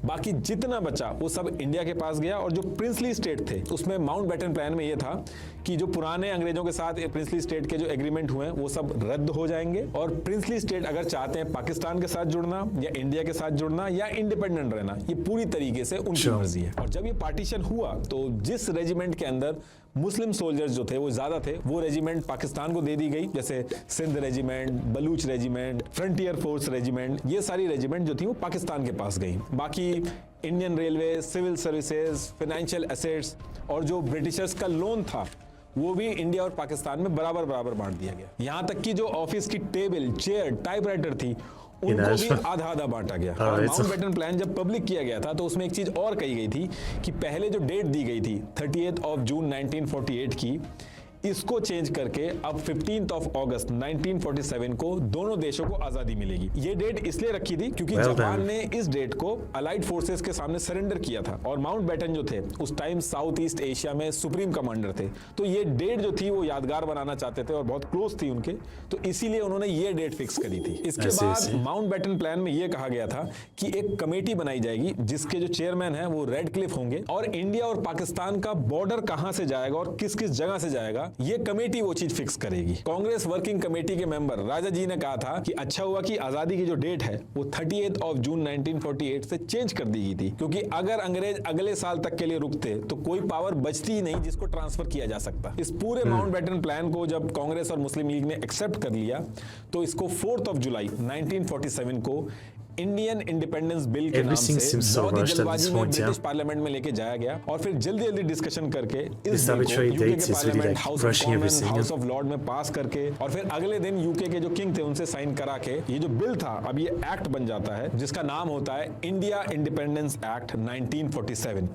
बाकी जितना बचा वो सब इंडिया के पास गया। और जो प्रिंसली स्टेट थे उसमें माउंटबेटन प्लान में ये था कि जो पुराने अंग्रेजों के साथ प्रिंसली स्टेट के जो एग्रीमेंट हुए हैं वो सब रद्द हो जाएंगे और प्रिंसली स्टेट अगर चाहते हैं पाकिस्तान के साथ जुड़ना या इंडिया के साथ जुड़ना या इंडिपेंडेंट रहना, ये पूरी तरीके से उनकी मर्जी है। और जब ये पार्टीशन हुआ तो जिस रेजिमेंट के अंदर मुस्लिम सोल्जर्स जो थे वो ज्यादा थे वो रेजिमेंट पाकिस्तान को दे दी गई, जैसे Sindh regiment, Baloch regiment, frontier force regiment, ये सारी रेजिमेंट जो थी वो पाकिस्तान के पास गई। बाकी Indian railway, civil services, financial assets और जो ब्रिटिशर्स का लोन था वो भी इंडिया और पाकिस्तान में बराबर बराबर बांट दिया गया। यहां तक कि जो ऑफिस की टेबल, चेयर, टाइपराइटर थी, उनको भी आधा आधा बांटा गया। और माउंटबेटन प्लान जब पब्लिक किया गया था तो उसमें एक चीज और कही गई थी कि पहले जो डेट दी गई थी 30 जून 1948 की, इसको चेंज करके अब 15 अगस्त 1947 को दोनों देशों को आजादी मिलेगी। ये डेट इसलिए रखी थी क्योंकि जापान ने इस डेट को अलाइड फोर्सेस के सामने सरेंडर किया था और माउंटबेटन जो थे उस टाइम साउथ ईस्ट एशिया में सुप्रीम कमांडर थे, तो ये डेट जो थी वो यादगार बनाना चाहते थे और बहुत क्लोज थी उनके, तो इसीलिए उन्होंने ये डेट फिक्स करी थी। इसके बाद माउंटबेटन प्लान में ये कहा गया था कि एक कमेटी बनाई जाएगी जिसके जो चेयरमैन है वो रेडक्लिफ होंगे और इंडिया और पाकिस्तान का बॉर्डर कहां से जाएगा और किस किस जगह से जाएगा ये कमेटी वो चीज फिक्स करेगी। कांग्रेस वर्किंग कमेटी के मेंबर राजा जी ने कहा था कि अच्छा हुआ कि आजादी की जो डेट है वो 30 जून 1948 से चेंज कर दी गई थी, क्योंकि अगर अंग्रेज अगले साल तक के लिए रुकते तो कोई पावर बचती ही नहीं जिसको ट्रांसफर किया जा सकता। इस पूरे माउंटबेटन प्लान को जब कांग्रेस और मुस्लिम लीग ने एक्सेप्ट कर लिया तो इसको 4 जुलाई 1947 को इंडियन इंडिपेंडेंस बिल के नाम से बहुत ही जल्दबाजी में ब्रिटिश पार्लियामेंट में लेके जाया गया और फिर जल्दी जल्दी डिस्कशन करके इस बिल को यूके के parliament, house of Commons, house of Lord में पास करके और फिर अगले दिन यूके के जो किंग थे उनसे साइन करा के ये जो बिल था अब ये एक्ट बन जाता है जिसका नाम होता है इंडिया इंडिपेंडेंस एक्ट 1947।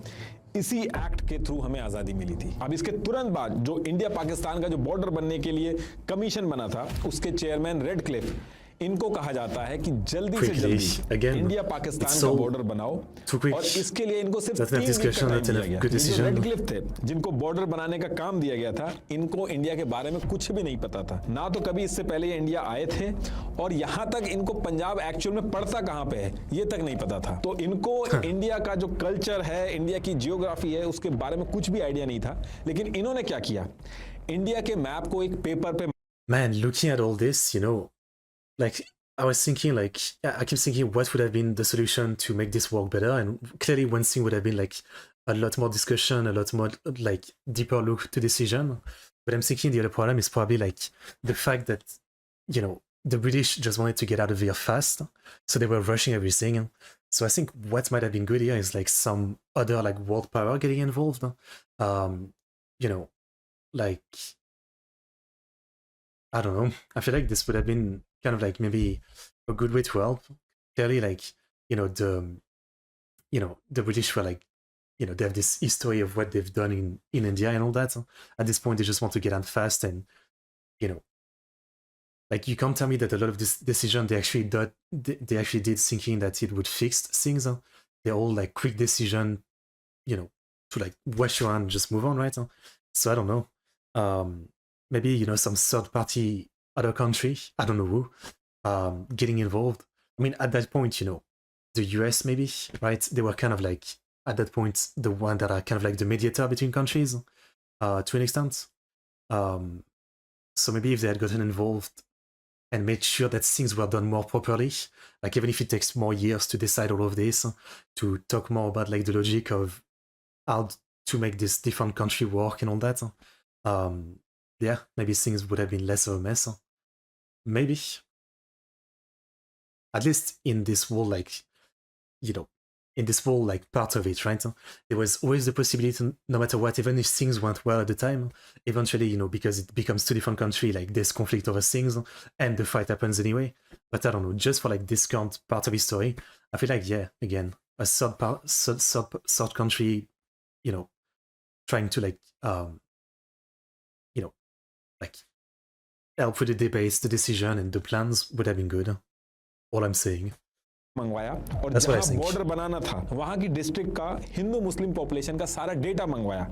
इसी एक्ट के थ्रू हमें आजादी मिली थी। अब इसके तुरंत बाद जो इंडिया पाकिस्तान का जो बॉर्डर बनने के लिए कमीशन बना था उसके चेयरमैन रेडक्लिफ, इनको कहा जाता है कि जल्दी से जल्दी इंडिया पाकिस्तान का बॉर्डर बनाओ और इसके लिए इनको सिर्फ 3 वीक का टाइम दिया गया। जो रेडक्लिफ थे जिनको बॉर्डर बनाने का काम दिया गया था, इनको इंडिया के बारे में कुछ भी नहीं पता था, ना तो कभी इससे पहले ये इंडिया आए थे और यहां तक इनको पंजाब एक्चुअल में पड़ता कहां पे है ये तक नहीं पता था। तो इनको इंडिया का जो कल्चर है, इंडिया की जियोग्राफी है, उसके बारे में कुछ भी आइडिया नहीं था। लेकिन इन्होंने क्या किया, इंडिया के मैप को एक पेपर पे Man, looking at all this, you know, like I was thinking, like I keep thinking what would have been the solution to make this work better, and clearly one thing would have been like a lot more discussion, a lot more like deeper look to decision. But I'm thinking the other problem is probably like the fact that, you know, the British just wanted to get out of here fast, so they were rushing everything. So I think what might have been good here is like some other like world power getting involved. You know, like I don't know. I feel like this would have been kind of like maybe a good way to help. Clearly, like, you know, the British were like, you know, they have this history of what they've done in India and all that. At this point, they just want to get out fast, and you know, like you can't tell me that a lot of this decision they actually did thinking that it would fix things. They're all like quick decision, you know, to like wash your hand, just move on, right? So I don't know. Maybe, you know, some third party other country, I don't know who, getting involved. I mean, at that point, you know, the US maybe, right? They were kind of like, at that point, the one that are kind of like the mediator between countries to an extent. So maybe if they had gotten involved and made sure that things were done more properly, like even if it takes more years to decide all of this, to talk more about like the logic of how to make this different country work and all that, yeah, maybe things would have been less of a mess. Maybe. At least in this whole, like, you know, in this whole, like, part of it, right? There was always the possibility, no matter what, even if things went well at the time, eventually, you know, because it becomes 2 different countries, like, there's conflict over things, and the fight happens anyway. But I don't know, just for, like, this current part of history, I feel like, yeah, again, a third country, you know, trying to, like, you know, like help with the debates, the decision, and the plans would have been good. All I'm saying. मंगवाया और जहां border बनाना था वहां की district का Hindu Muslim population का सारा data मंगवाया,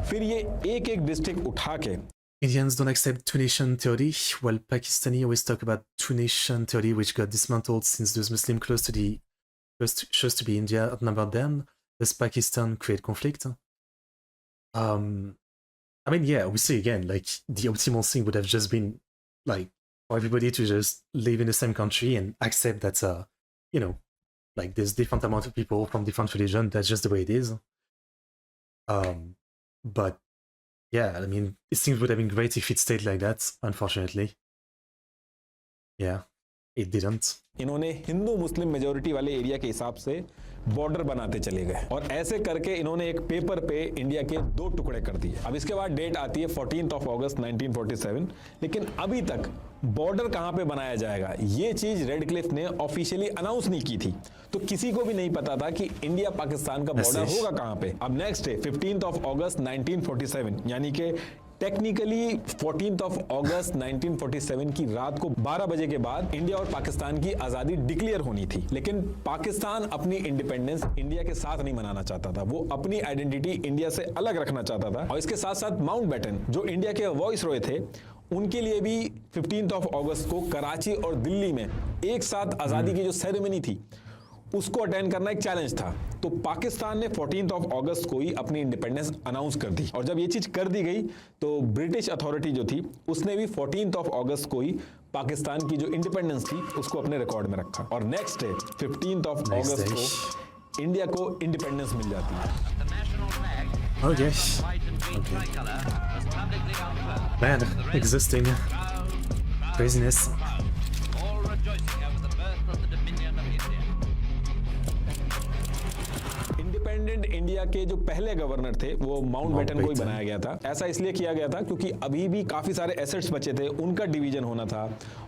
फिर ये एक एक डिस्ट्रिक्ट उठा के Indians don't accept two-nation theory, while Pakistani always talk about two-nation theory, which got dismantled since those Muslims chose to be India outnumbered them. Does Pakistan create conflict? I mean, yeah, we see again, like, the optimal thing would have just been, like, for everybody to just live in the same country and accept that, you know, like, there's different amount of people from different religion. That's just the way it is. But, yeah, I mean, things would have been great if it stayed like that, unfortunately. Yeah, it didn't. इन्होंने Hindu Muslim majority वाले area के हिसाब से border बनाते चले गए और ऐसे करके इन्होंने एक पेपर पे इंडिया के 2 टुकड़े कर दिए। अब इसके बाद डेट आती है 14 अगस्त 1947, लेकिन अभी तक बॉर्डर कहां पे बनाया जाएगा ये चीज रेडक्लिफ ने ऑफिशियली अनाउंस नहीं की थी, तो किसी को भी नहीं पता था कि इंडिया पाकिस्तान का बॉर्डर होगा कहां पे। अब नेक्स्ट है 15 अगस्त 1947, यानी कि टेक्निकली 14 अगस्त 1947 की रात को 12 बजे के बाद इंडिया और पाकिस्तान की आजादी डिक्लेयर होनी थी, लेकिन पाकिस्तान अपनी इंडिपेंडेंस इंडिया के साथ नहीं मनाना चाहता था। वो अपनी आइडेंटिटी इंडिया से अलग रखना चाहता था और इसके साथ साथ माउंटबेटन जो इंडिया के वॉइसरॉय थे उनके लिए भी 15 अगस्त को कराची और दिल्ली में एक साथ आजादी की जो सेरेमनी थी उसको अटेंड करना एक चैलेंज था। तो पाकिस्तान ने 14 अगस्त को ही अपनी इंडिपेंडेंस अनाउंस कर दी और जब ये चीज कर दी गई तो ब्रिटिश अथॉरिटी जो थी उसने भी 14 अगस्त को ही पाकिस्तान की जो इंडिपेंडेंस थी उसको अपने रिकॉर्ड में रखा और नेक्स्ट डे 15 अगस्त को इंडिया को इंडिपेंडेंस मिल जाती है। Okay. Man, existing craziness. Independent India के जो पहले गवर्नर थे वो माउंटबेटन को ही बनाया गया था। ऐसा इसलिए किया गया था क्योंकि अभी भी काफी सारे एसेट्स बचे थे, उनका डिवीजन होना था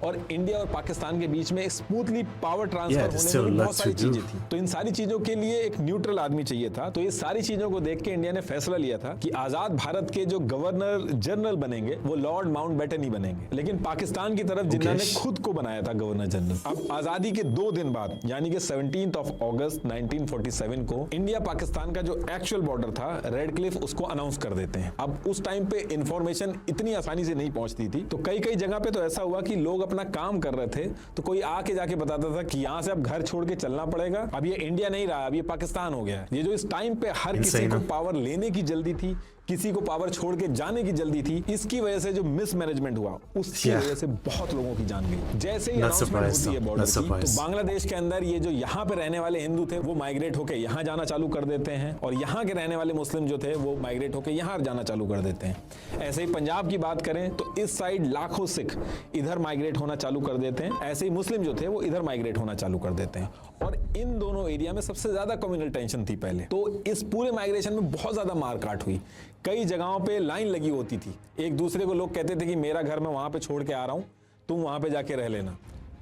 और इंडिया और पाकिस्तान के बीच में स्मूथली पावर ट्रांसफर होने में बहुत सारी चीजें थी। तो इन सारी चीजों के लिए एक न्यूट्रल आदमी चाहिए था। तो ये सारी चीजों को देख के इंडिया ने फैसला लिया था कि आजाद भारत के जो गवर्नर जनरल बनेंगे वो लॉर्ड माउंटबेटन ही बनेंगे, लेकिन पाकिस्तान की तरफ जिन्होंने खुद को बनाया था गवर्नर जनरल। अब आजादी के 2 दिन बाद यानी कि 17 अगस्त 1947 को इंडिया पाकिस्तान का जो एक्चुअल बॉर्डर था रेडक्लिफ उसको अनाउंस कर देते हैं। अब उस टाइम पे इंफॉर्मेशन इतनी आसानी से नहीं पहुंचती थी, तो कई कई जगह पे तो ऐसा हुआ कि लोग अपना काम कर रहे थे तो कोई आके जाके बताता था कि यहां से अब घर छोड़ के चलना पड़ेगा, अब ये इंडिया नहीं रहा, अब ये पाकिस्तान हो गया। ये जो इस टाइम पे हर किसी को पावर लेने की जल्दी थी, किसी को पावर छोड़ के जाने की जल्दी थी, इसकी वजह से जो मिसमैनेजमेंट हुआ उसकी वजह से बहुत लोगों की जान गई। जैसे ही अनाउंसमेंट होती है बॉर्डर की तो बांग्लादेश के अंदर ये जो यहाँ पे रहने वाले हिंदू थे वो माइग्रेट होकर यहाँ जाना चालू कर देते हैं और यहाँ के रहने वाले मुस्लिम जो थे वो माइग्रेट होकर यहाँ जाना चालू कर देते हैं। ऐसे ही पंजाब की बात करें तो इस साइड लाखों सिख इधर माइग्रेट होना चालू कर देते हैं, ऐसे ही मुस्लिम जो थे वो इधर माइग्रेट होना चालू कर देते हैं और इन दोनों एरिया में सबसे ज्यादा कम्युनल टेंशन थी पहले। तो इस पूरे माइग्रेशन में बहुत ज्यादा मारकाट हुई, कई जगहों पे लाइन लगी होती थी, एक दूसरे को लोग कहते थे कि मेरा घर मैं वहां पे छोड़ के आ रहा हूं, तुम वहां पे जाके रह लेना।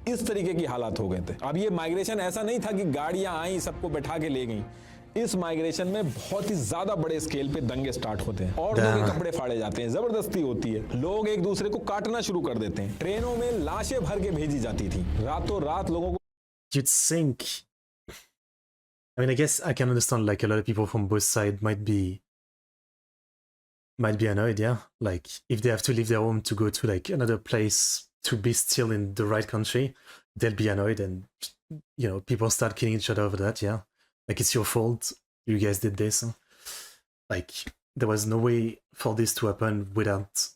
इस तरीके की हालात हो गए थे। अब ये माइग्रेशन ऐसा नहीं था कि गाड़ियां आई सबको बैठा के ले गई, इस माइग्रेशन में बहुत ही ज्यादा बड़े स्केल पे दंगे स्टार्ट होते हैं और लोगों के कपड़े फाड़े जाते हैं, जबरदस्ती होती है, लोग एक दूसरे को काटना शुरू कर देते हैं, ट्रेनों में लाशें भर के भेजी जाती थी, रातों रात लोगों को। You'd think, I mean, I guess I can understand like a lot of people from both sides might be annoyed, yeah, like if they have to leave their home to go to like another place to be still in the right country, they'll be annoyed and you know people start killing each other over that, yeah, like it's your fault, you guys did this, like there was no way for this to happen without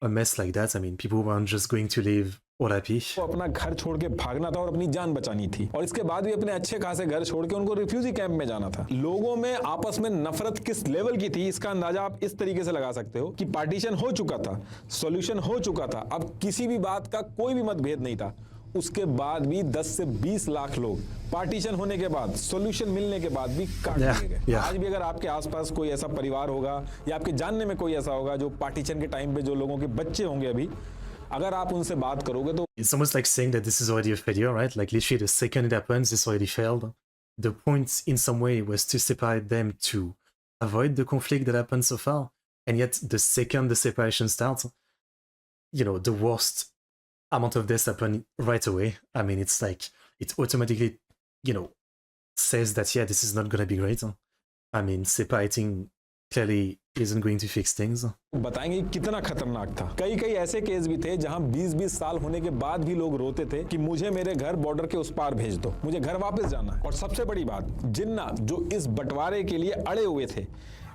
a mess like that. I mean, people weren't just going to leave all happy. वो अपना घर छोड़ के भागना था और अपनी जान बचानी थी और इसके बाद भी अपने अच्छे खासे घर छोड़ के उनको रिफ्यूजी कैंप में जाना था। लोगों में आपस में नफरत किस लेवल की थी इसका अंदाजा आप इस तरीके से लगा सकते हो कि पार्टीशन हो चुका था, सॉल्यूशन हो चुका था, अब किसी भी बात का कोई भी मतभेद नहीं था, उसके बाद भी 10 से 20 लाख लोग पार्टीशन होने के बाद, सॉल्यूशन मिलने के बाद भी काट दिए गए। आज भी अगर आपके आसपास कोई ऐसा परिवार होगा या आपके जानने में कोई ऐसा होगा जो पार्टीशन के टाइम पे जो लोगों के बच्चे होंगे अभी, अगर आप उनसे बात करोगे तो it's almost like saying that this is already a failure, right? Like literally the second it happens, it's already failed. The point in some way was to separate them to avoid the conflict that happened so far, and yet the second the separation starts, you know, the worst amount of deaths happen right away. I mean, it's like it automatically, you know, says that yeah, this is not gonna be great. I mean, separating clearly isn't going to fix things. बताएंगे कितना खतरनाक था। कई कई ऐसे case भी थे जहां 20-20 साल होने के बाद भी लोग रोते थे कि मुझे मेरे घर बॉर्डर के उस पार भेज दो, मुझे घर वापस जाना है। और सबसे बड़ी बात, जिन्ना जो इस बंटवारे के लिए अड़े हुए थे,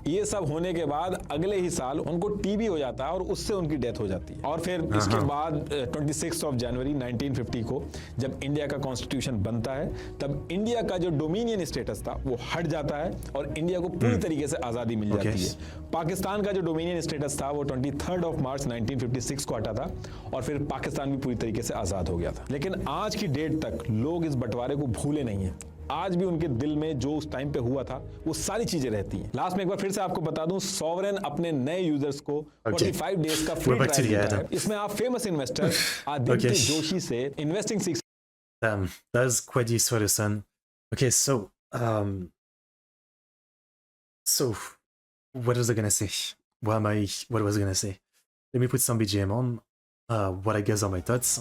ये सब होने के बाद अगले ही साल उनको टीबी हो जाता है और उससे उनकी डेथ हो जाती है। और फिर इसके बाद 26 जनवरी 1950 को जब इंडिया का कॉन्स्टिट्यूशन बनता है, तब इंडिया का जो डोमिनियन स्टेटस था वो हट जाता है और इंडिया को पूरी तरीके से आजादी मिल जाती है। पाकिस्तान का जो डोमिनियन स्टेटस था वो 23 मार्च 1956 को हटा था और फिर पाकिस्तान भी पूरी तरीके से आजाद हो गया था। लेकिन आज की डेट तक लोग इस बंटवारे को भूले नहीं है। आज भी उनके दिल में जो उस टाइम पे हुआ था वो सारी चीजें रहती हैं। लास्ट में एक बार फिर से आपको बता दूं, सॉवरेन अपने नए यूजर्स को 45 डेज का फ्री ट्रायल देता है। इसमें आप फेमस इन्वेस्टर आदित्य जोशी से इन्वेस्टिंग सीख। That's quite useful, son. Okay, so what was I gonna say? What was I gonna say? Let me put some BGM on. What I guess are my thoughts.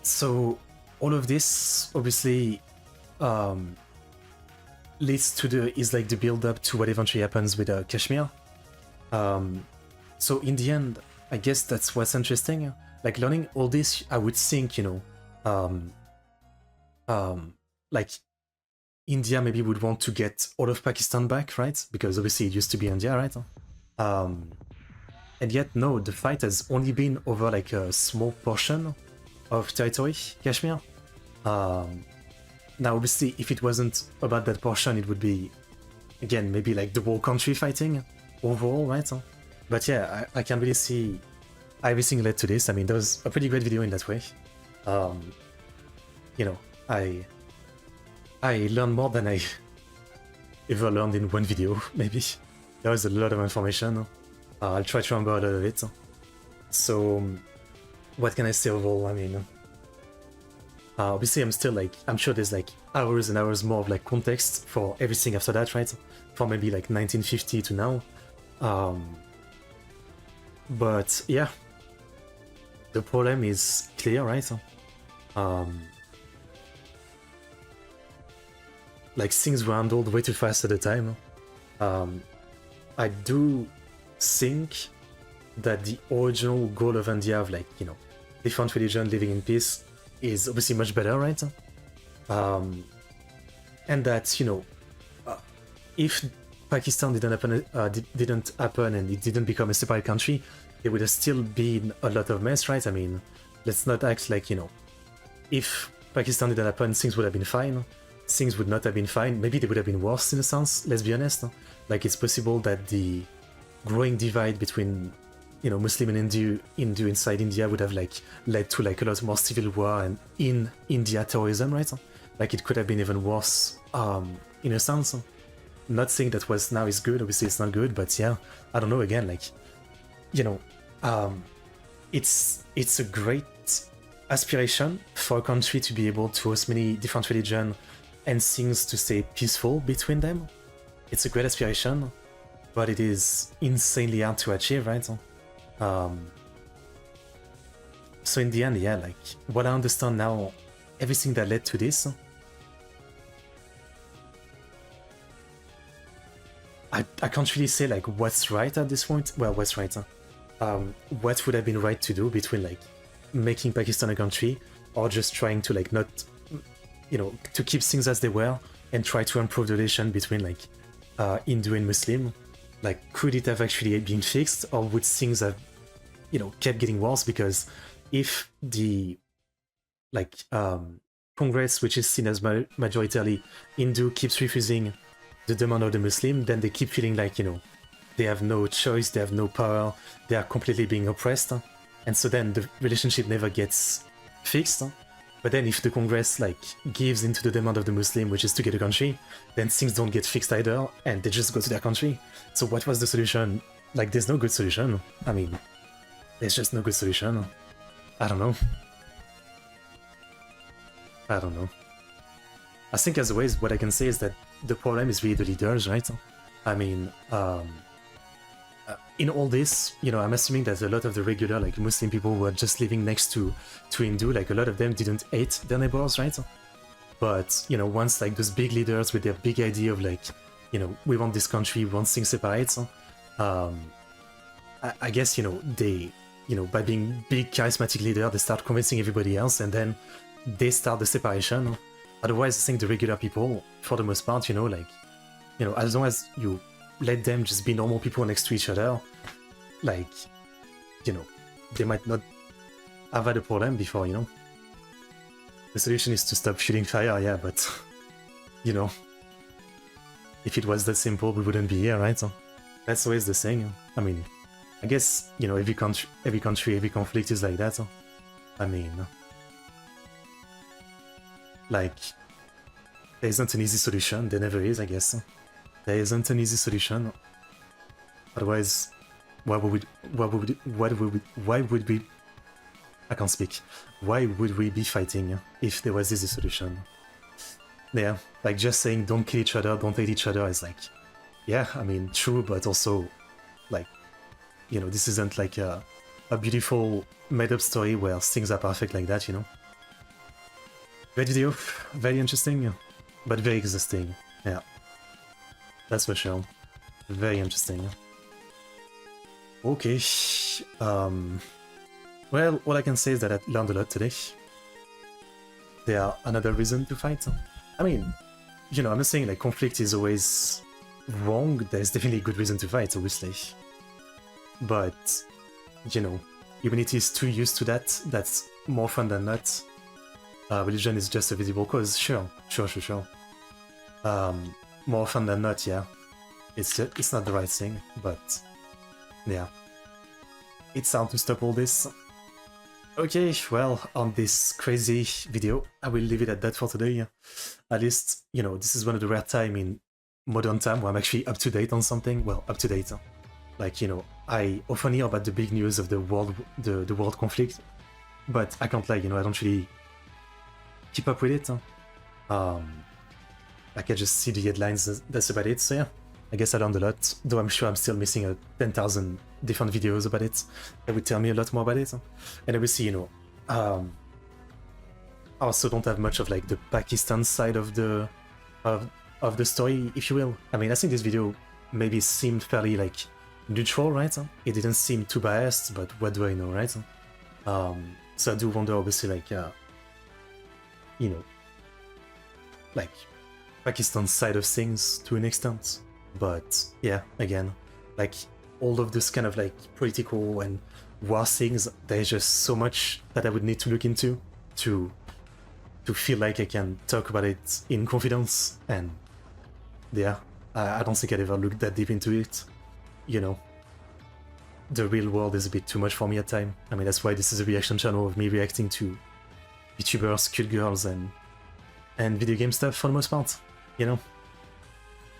So all of this obviously leads to the build up to what eventually happens with Kashmir. So in the end, I guess that's what's interesting. Like learning all this, I would think, like India maybe would want to get all of Pakistan back, right? Because obviously it used to be India, right? And yet, no, the fight has only been over like a small portion of territory, Kashmir. Now, obviously, if it wasn't about that portion, it would be, again, maybe like the whole country fighting overall, right? But yeah, I can really see everything led to this. I mean, there was a pretty great video in that way. I learned more than I ever learned in one video, maybe. There was a lot of information. I'll try to remember a lot of it. So, what can I say overall? I mean, obviously I'm still like, I'm sure there's like hours and hours more of like context for everything after that, right? For maybe like 1950 to now. But yeah, the problem is clear, right? Like things were handled way too fast at the time. I do think that the original goal of India of like, different religion living in peace is obviously much better, right? And that, if Pakistan didn't happen and it didn't become a separate country, there would have still been a lot of mess, right? I mean, let's not act like, if Pakistan didn't happen, things would have been fine. Things would not have been fine. Maybe they would have been worse in a sense, let's be honest. Like, it's possible that the growing divide between, Muslim and Hindu inside India would have, like, led to, like, a lot more civil war and in India terrorism, right? Like, it could have been even worse, in a sense. I'm not saying that what's now is good, obviously it's not good, but yeah, I don't know, again, like, it's a great aspiration for a country to be able to host many different religions and things to stay peaceful between them. It's a great aspiration, but it is insanely hard to achieve, right? So in the end, yeah, like, what I understand now, everything that led to this, I can't really say, like, what's right at this point. Well, what's right? What would have been right to do between, like, making Pakistan a country or just trying to, like, not, to keep things as they were and try to improve the relation between, like, Hindu and Muslim. Like, could it have actually been fixed, or would things have, kept getting worse? Because if the, like, Congress, which is seen as majoritarily Hindu, keeps refusing the demand of the Muslim, then they keep feeling like, they have no choice, they have no power, they are completely being oppressed. And so then the relationship never gets fixed. But then if the Congress, like, gives into the demand of the Muslim, which is to get a country, then things don't get fixed either, and they just go to their country. So what was the solution? Like, there's no good solution. I mean, there's just no good solution. I don't know. I think as always, what I can say is that the problem is really the leaders, right? I mean, in all this, I'm assuming that a lot of the regular, like, Muslim people who are just living next to Hindu, like, a lot of them didn't hate their neighbors, right? But, once, like, those big leaders with their big idea of, like, we want this country, we want things separate, I guess, they, by being big charismatic leader, they start convincing everybody else, and then they start the separation. Otherwise, I think the regular people, for the most part, like, as long as you let them just be normal people next to each other, like, they might not have had a problem before, The solution is to stop shooting fire, yeah, but, if it was that simple, we wouldn't be here, right? That's always the thing. I mean, I guess, every country, every conflict is like that. I mean, Like, there isn't an easy solution. There never is, I guess. There isn't an easy solution. Otherwise, why would we? I can't speak. Why would we be fighting if there was easy solution? Yeah, like just saying don't kill each other, don't hate each other is like, yeah, I mean, true, but also, like, you know, this isn't like a beautiful made-up story where things are perfect like that, you know? Great video, very interesting, but very exhausting, yeah. That's for sure. Very interesting. Okay, well, all I can say is that I learned a lot today. There are another reason to fight. I mean, you know, I'm not saying like conflict is always wrong. There's definitely a good reason to fight, obviously. But, you know, humanity is too used to that. That's more fun than not. Religion is just a visible cause. Sure. More fun than not, yeah. It's not the right thing, but yeah. It's time to stop all this. Okay, well, on this crazy video, I will leave it at that for today. At least, you know, this is one of the rare time in modern time where I'm actually up to date on something. Well, up to date. Like, you know, I often hear about the big news of the world conflict, but I can't lie, you know, I don't really keep up with it. Like, I just see the headlines, that's about it, so yeah. I guess I learned a lot, though I'm sure I'm still missing 10,000 different videos about it that would tell me a lot more about it. And obviously, you know, I also don't have much of like the Pakistan side of the story, if you will. I mean, I think this video maybe seemed fairly like neutral, right? It didn't seem too biased, but what do I know, right? So I do wonder, obviously, like, you know, like Pakistan's side of things to an extent. But yeah, again, like all of this kind of like political and war things, there's just so much that I would need to look into to feel like I can talk about it in confidence. And yeah, I don't think I'd ever looked that deep into it. You know, the real world is a bit too much for me at times. I mean, that's why this is a reaction channel of me reacting to VTubers, cute girls, and video game stuff for the most part, you know?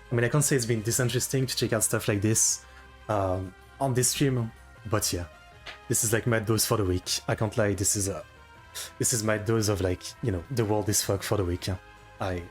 I mean, I can't say it's been disinteresting to check out stuff like this on this stream, but yeah, this is like my dose for the week. I can't lie, this is my dose of like, you know, the world is fucked for the week. I